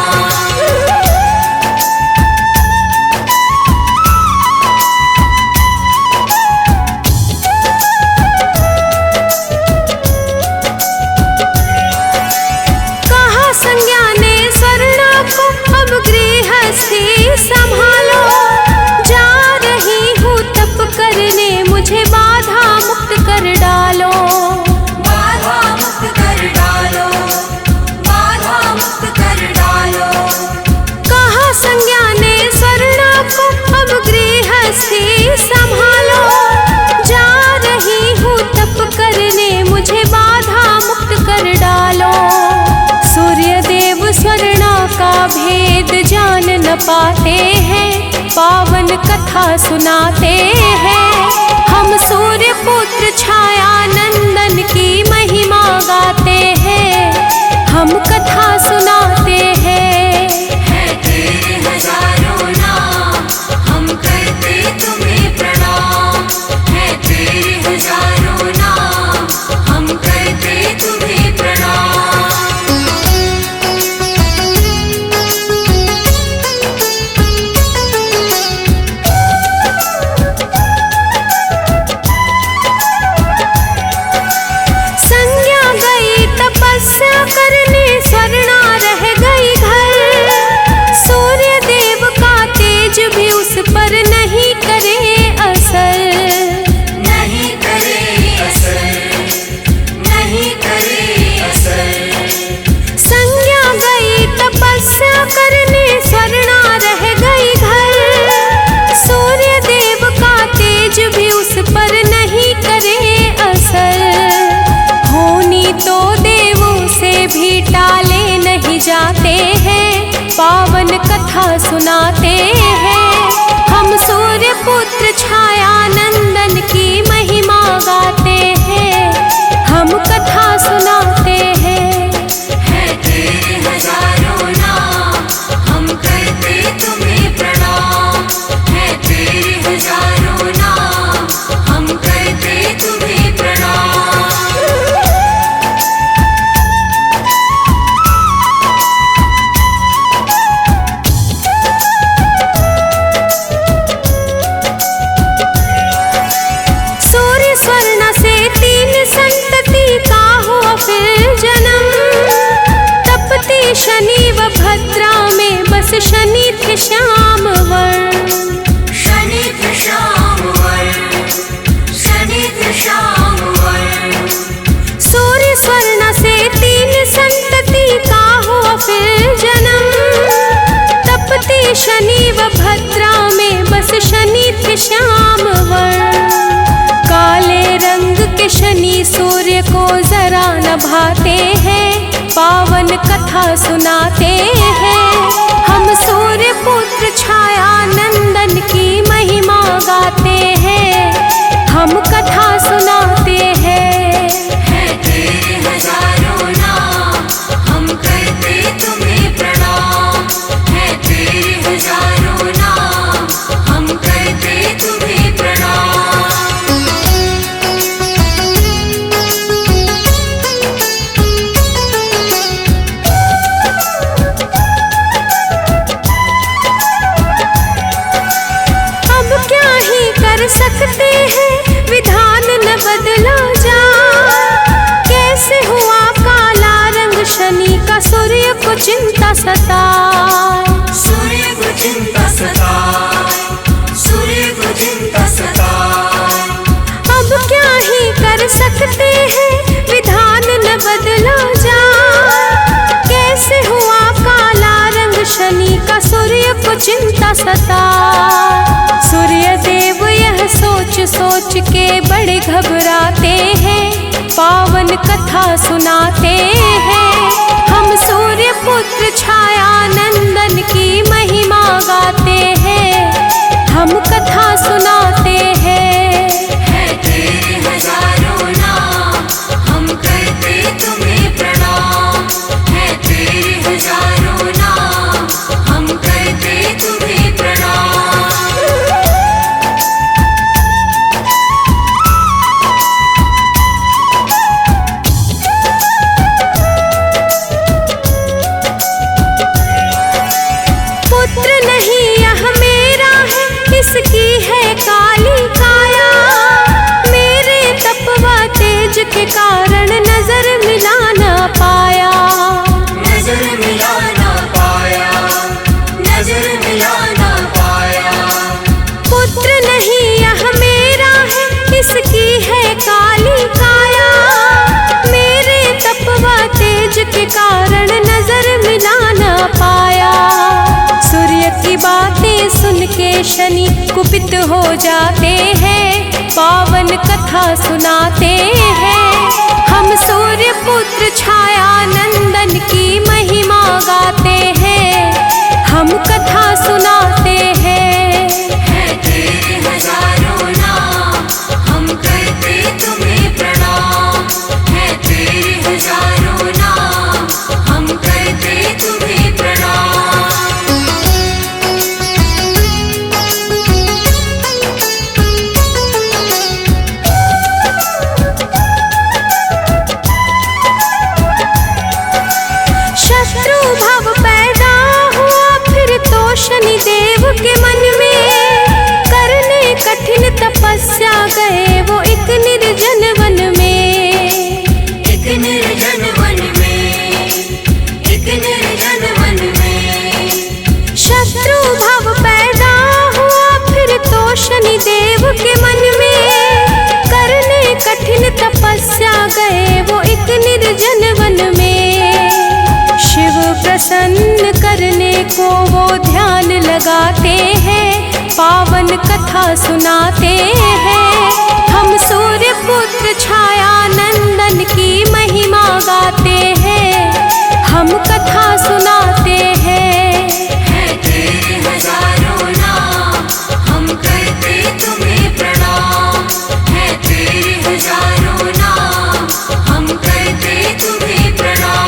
कहा संज्ञा ने स्वर्णा को अब गृहस्थी संभालो, जा रही हूँ तप करने मुझे बाधा मुक्त कर डालो। बाधा मुक्त कर डालो, बाधा मुक्त कर डालो। कहा संज्ञा ने स्वर्णा को अब गृहस्थी संभालो, जा रही हूँ तप करने मुझे बाधा मुक्त कर डालो। सूर्य देव स्वर्णा का भेद जान न पाते हैं, पावन कथा सुनाते हैं। हम सूर्य पुत्र छाया नंदन की महिमा गाते हैं, हम कथा सुनाते हैं। है तेरे हजारों नाम, हम करते तुम्हें प्रणाम। है तेरे हजारों नाम, हम करते तुम्हें प्रणाम। संज्ञा गई तपस्या करने, स्वर्णा रह गई घर। सूर्य देव का तेज भी उस पर नहीं करे असर। नहीं करे असर, नहीं करे असर। संज्ञा गई तपस्या करने, स्वर्णा रह गई घर। सूर्य देव का तेज भी उस पर नहीं करे असर। होनी तो देवों से भी टाले नहीं जाते हैं, पावन कथा सुनाते हैं। हम सूर्य पुत्र छाया नंदन की महिमा गाते हैं, हम कथा सुनाते हैं। है तेरे हजारों नाम, हम करते तुम्हें प्रणाम। है तेरे हजारों नाम, हम करते तुम्हें प्रणाम। सूर्य स्वर्णा से 3 संतति का हुआ फिर जन्म। तपती शनि व भद्रा में बस शनि थे श्याम वर्ण। शनि थे श्याम वर्ण, शनि थे श्याम वर्ण। सूर्य स्वर्णा से 3 संतति का हुआ फिर जन्म। तपती शनि व भद्रा में बस शनि थे श्याम वर्ण। काले रंग के शनि सूर्य को जरा न भाते हैं, पावन कथा सुनाते हैं। हम सूर्य पुत्र छाया नंदन की महिमा गाते हैं, हम कथा सुनाते हैं। है तेरे हजारों नाम, हम करते तुम्हें प्रणाम। है तेरे हजारों नाम, हम करते तुम्हें प्रणाम। का सूर्य को चिंता सताए। सूर्य को चिंता सताए, सूर्य को चिंता सताए। अब क्या ही कर सकते हैं, विधान न बदला जाए। कैसे हुआ काला रंग शनि का सूर्य को चिंता सताए। सूर्य देव यह सोच सोच के बड़े घबराते हैं, पावन कथा सुनाते हैं। हम सूर्य पुत्र छाया नंदन की महिमा गाते हैं, हम कथा सुनाते हैं। है तेरे हजारों नाम, हम करते तुम्हें प्रणाम। है तेरे हजारों नाम, हम करते तुम्हें प्रणाम। इसकी है काली काया, मेरे तपवा तेज के कारण नजर मिला ना पाया। नजर मिला ना पाया, नजर मिला ना पाया। पुत्र नहीं यह मेरा है, इसकी है काली काया, मेरे तपवा तेज के कारण नजर मिला ना पाया। सूर्य की बातें सुन के शनि कुपित हो जाते हैं, पावन कथा सुनाते हैं। हम सूर्य पुत्र छाया नंदन की महिमा गाते हैं, हम कथा सुनाते हैं। है तेरे हजारों नाम, हम करते तुम्हें प्रणाम। है तेरे हजारों नाम, हम करते तुम्हें प्रणाम। शनिदेव के मन में करने कठिन तपस्या गए वो एक निर्जन वन में। एक निर्जन वन में, एक निर्जन वन में। शत्रु भाव पैदा हुआ फिर तो शनिदेव के मन में करने कठिन तपस्या गए वो एक निर्जन वन में। शिव प्रसन्न करने को वो ध्यान लगाते हैं, पावन कथा सुनाते हैं। हम सूर्य पुत्र छाया नंदन की महिमा गाते हैं, हम कथा सुनाते हैं। है तेरे हजारों नाम, हम करते तुम्हें प्रणाम। है तेरे हजारों नाम, हम करते तुम्हें प्रणाम।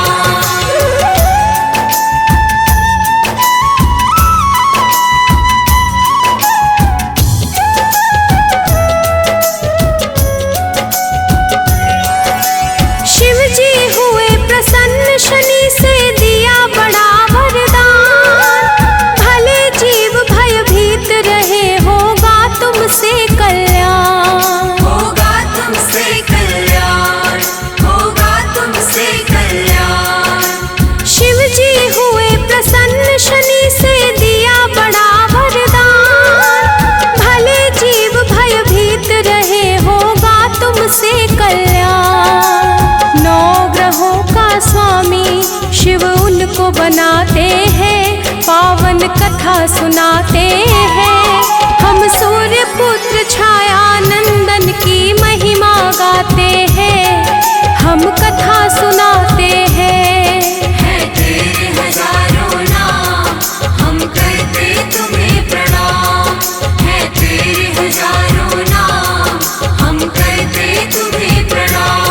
शनि से दिया बड़ा वरदान, भले जीव भयभीत रहे होगा तुमसे कल्याण। होगा तुमसे कल्याण, होगा तुमसे कल्याण। शिव जी हुए प्रसन्न शनि से दिया बड़ा वरदान, भले जीव भयभीत रहे होगा तुमसे कल्याण। 9 ग्रहों का स्वामी शिव उनको बनाते हैं, पावन कथा सुनाते हैं। हम सूर्य पुत्र छाया नंदन की महिमा गाते हैं, हम कथा सुनाते हैं। है तेरे हजारों नाम, हम करते तुम्हें प्रणाम। है तेरे हजारों नाम, हम करते तुम्हें प्रणाम।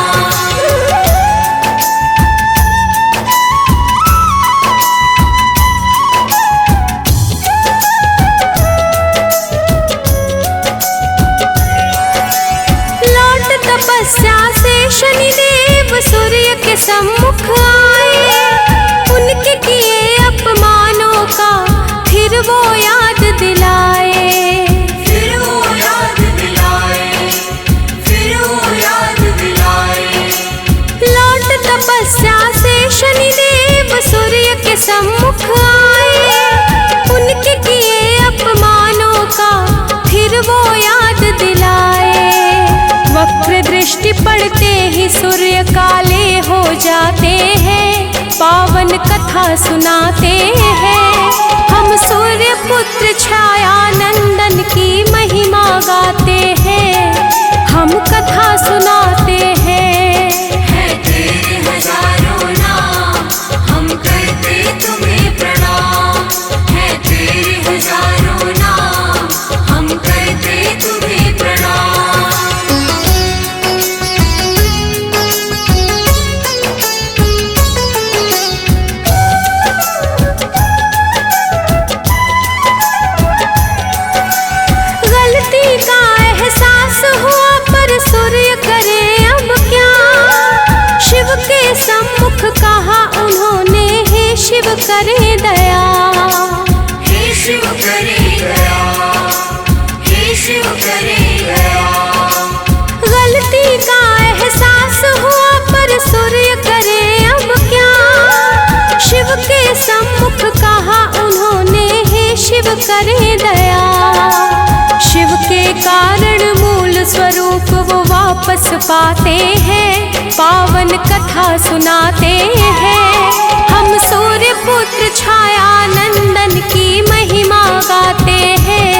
पड़ते ही सूर्य काले हो जाते हैं, पावन कथा सुनाते हैं। हम सूर्य पुत्र छाया नंदन की महिमा गाते हैं, हम कथा सुनाते हैं। है तेरे हजारों नाम, हम करते तुम्हें प्रणाम। है तेरे हजारों नाम, हम करते तुम्हें प्रणाम। गलती का एहसास हुआ पर सूर्य करे अब क्या, शिव के सम्मुख कहा उन्होंने, हे शिव करे दया। हे शिव करे दया, हे शिव करे दया। गलती का एहसास हुआ पर सूर्य करे अब क्या, शिव के सम्मुख कहा उन्होंने, हे शिव करे दया। शिव के कारण मूल स्वरूप वो वापस पाते हैं, पावन कथा सुनाते हैं। हम सूर्य पुत्र छाया नंदन की महिमा गाते हैं,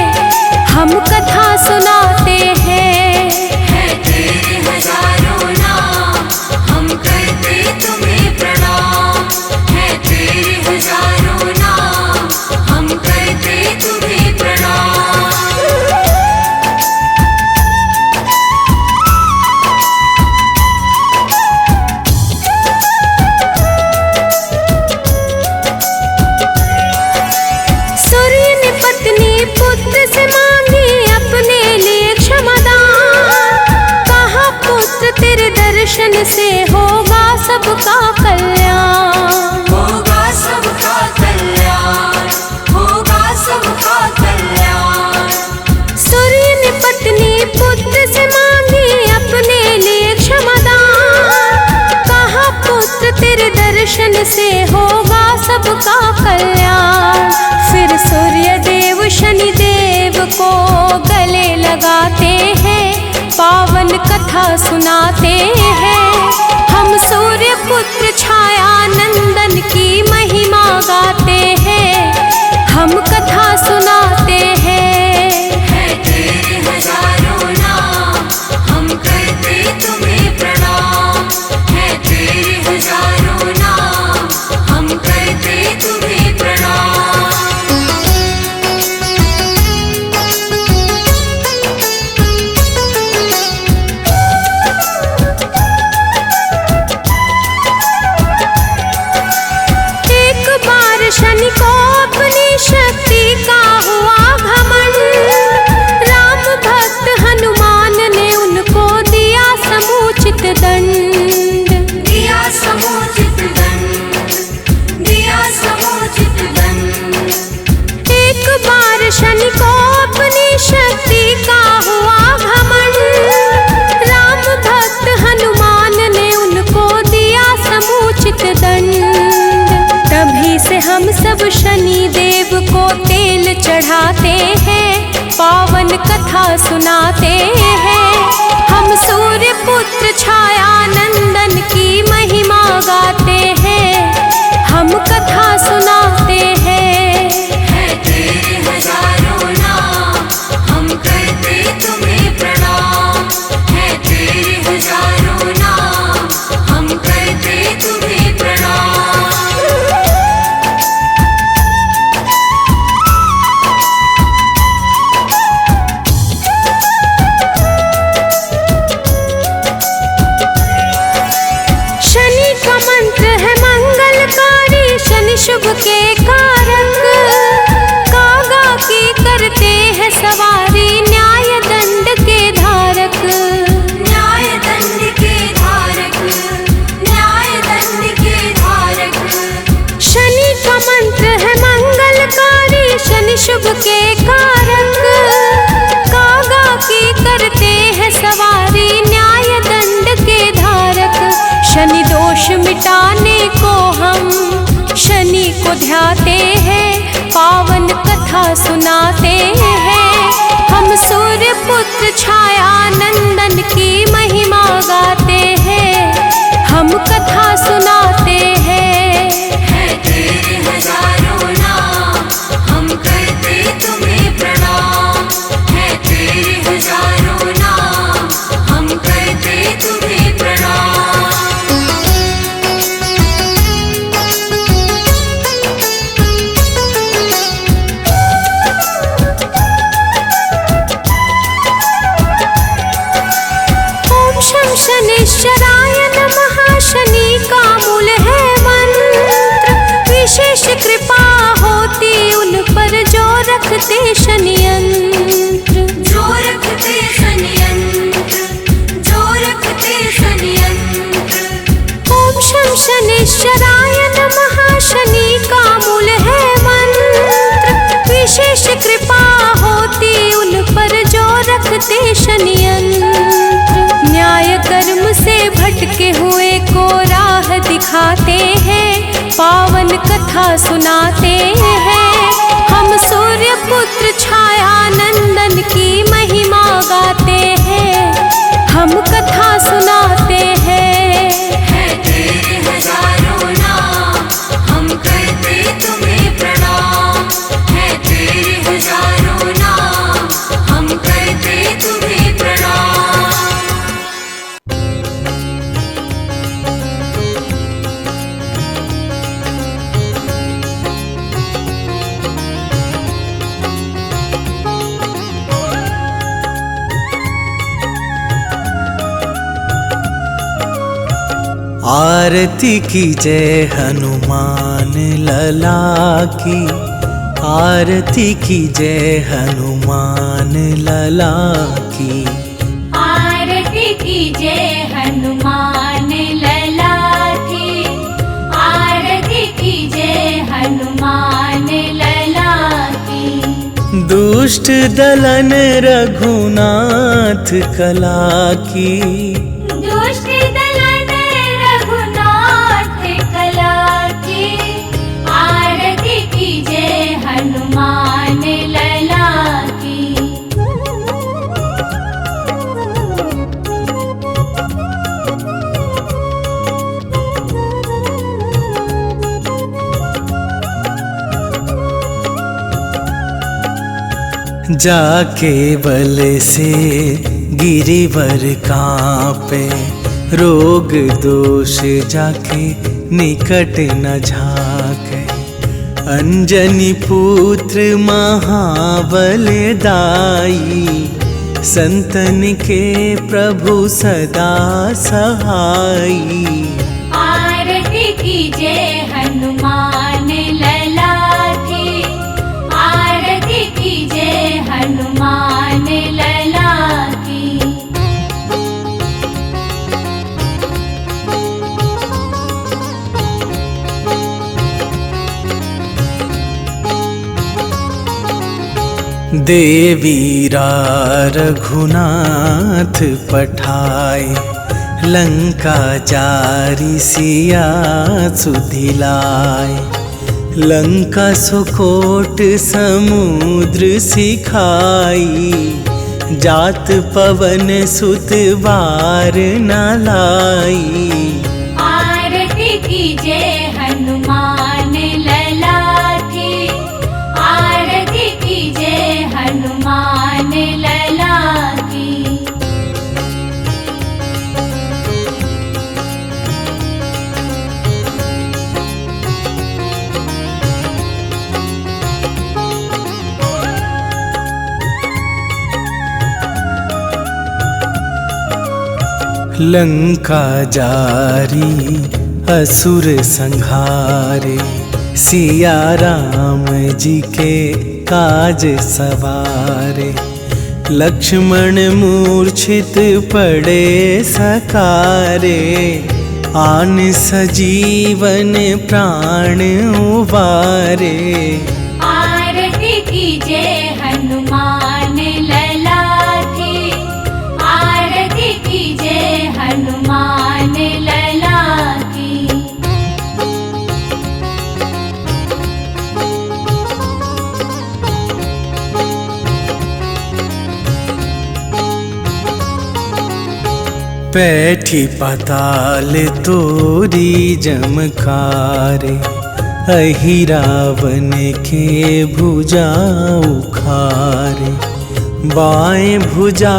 हम कथा सुनाते हैं। है तेरे हजारों नाम, हम करते तुम्हें प्रणाम। है तेरे हजारों नाम, हम करते तुम्हें प्रणाम। सूर्य ने पत्नी पुत्र से मांगी अपने लिए क्षमादान, कहा पुत्र तेरे दर्शन से होगा सबका कल्याण। होगा सबका कल्याण, होगा सबका कल्याण। सूर्य ने पत्नी पुत्र से मांगी अपने लिए क्षमादान, कहा पुत्र तेरे दर्शन से होगा सबका कल्याण। फिर सूर्य देव शनि देव को गले लगाते हैं, पावन कथा सुनाते हैं। हम सूर्य पुत्र छाया नंदन की महिमा गाते हैं, हम कथा सुनाते हैं। है तेरे हजारों नाम, हम करते तुम्हें प्रणाम। है तेरे हजारों नाम, हम करते तुम्हें प्रणाम। एक बार शनि को अपनी शक्ति का हुआ घमंड, राम भक्त हनुमान ने उनको दिया समुचित दंड। दिया समुचित दंड, दिया समुचित दंड। एक बार शनि को अपनी शक्ति का हुआ घमंड, राम भक्त हनुमान ने उनको दिया समुचित दंड। तभी से हम सब शनि देव को तेल चढ़ाते हैं, पावन कथा सुनाते हैं। हम सूर्य पुत्र छाया नंदन की महिमा गाते हैं, हम कथा सुनाते हैं। है तेरे हजारों नाम, हम करते तुम्हें प्रणाम। है तेरे हजारों नाम, हम करते तुम्हें प्रणाम। शनि का मंत्र है मंगलकारी, शनि शुभ के कारक, कागा की करते हैं सवारी, न्याय दंड के धारक। न्याय दंड के धारक, न्याय दंड के धारक। शनि का मंत्र है मंगलकारी, शनि शुभ के कारक, कागा की करते हैं सवारी, न्याय दंड के धारक। शनि दोष मिटाने को हम शनि को ध्याते हैं, पावन कथा सुनाते हैं। हम सूर्य पुत्र छाया नंदन की महिमा गाते कथा सुनाते हैं। हम सूर्य पुत्र छाया नंदन की महिमा गाते हैं। हम कथा सुनाते हैं। है तेरे हजारों नाम, हम करते तुम्हें प्रणाम। है तेरे हजारों नाम, हम करते तुम्हें प्रणाम। आरती की जय हनुमान लला की, आरती की जय हनुमान लला की। आरती की जय हनुमान लला की, आरती की जय हनुमान लला की। दुष्ट दलन रघुनाथ कला की, दुष्ट दलन रघुनाथ कला की। आरती की जय हनुमान लला की। जाके बल से गिरिवर कांपे, रोग दोष जाके निकट न झाके। अंजनी पुत्र महाबल दाई, संतन के प्रभु सदा सहाई। आरती की जय हनुमान लला की, आरती की जय हनुमान लला की। देवीरा रघुनाथ पठाए, लंका जारी सिया सुधिलाए। लंका सुकोट समुद्र सिखाई, जात पवन सुत बार न लाई। आरती की जय हनुमान लला की, आरती की जय हनुमान लला की। लंका जारी असुर संहारे, सिया राम जी के काज सवारे। लक्ष्मण मूर्छित पड़े सकारे, आन सजीवन प्राण उबारे। आरती की जय हनुमान लला की, आरती की जय हनुमान लला की। पैठी पाताल तोरी जमकारे, अहिरावन के भुजा उखारे। बाएं भुजा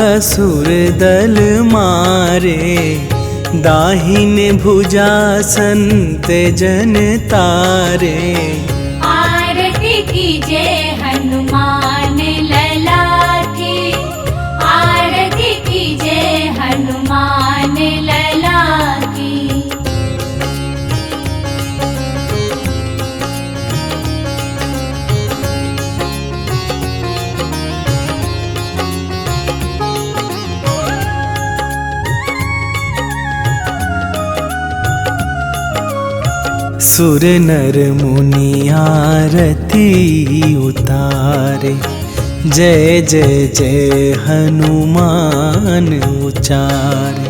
असुर दल मारे, दाहिने भुजा संत जन तारे। आरती की जय हनुमान लला की, आरती की जय हनुमान लला की। सुर नर मुनि आरती उतारे, जय जय जय हनुमान उचारे।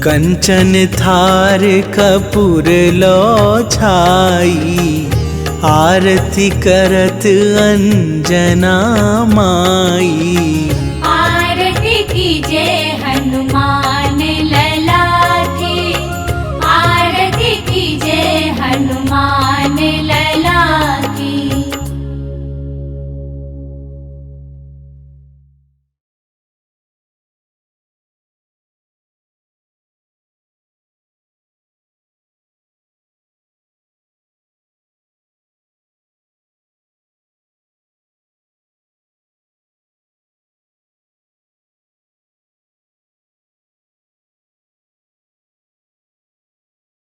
कंचन थार कपूर लो छाई, आरती करत अंजना माई।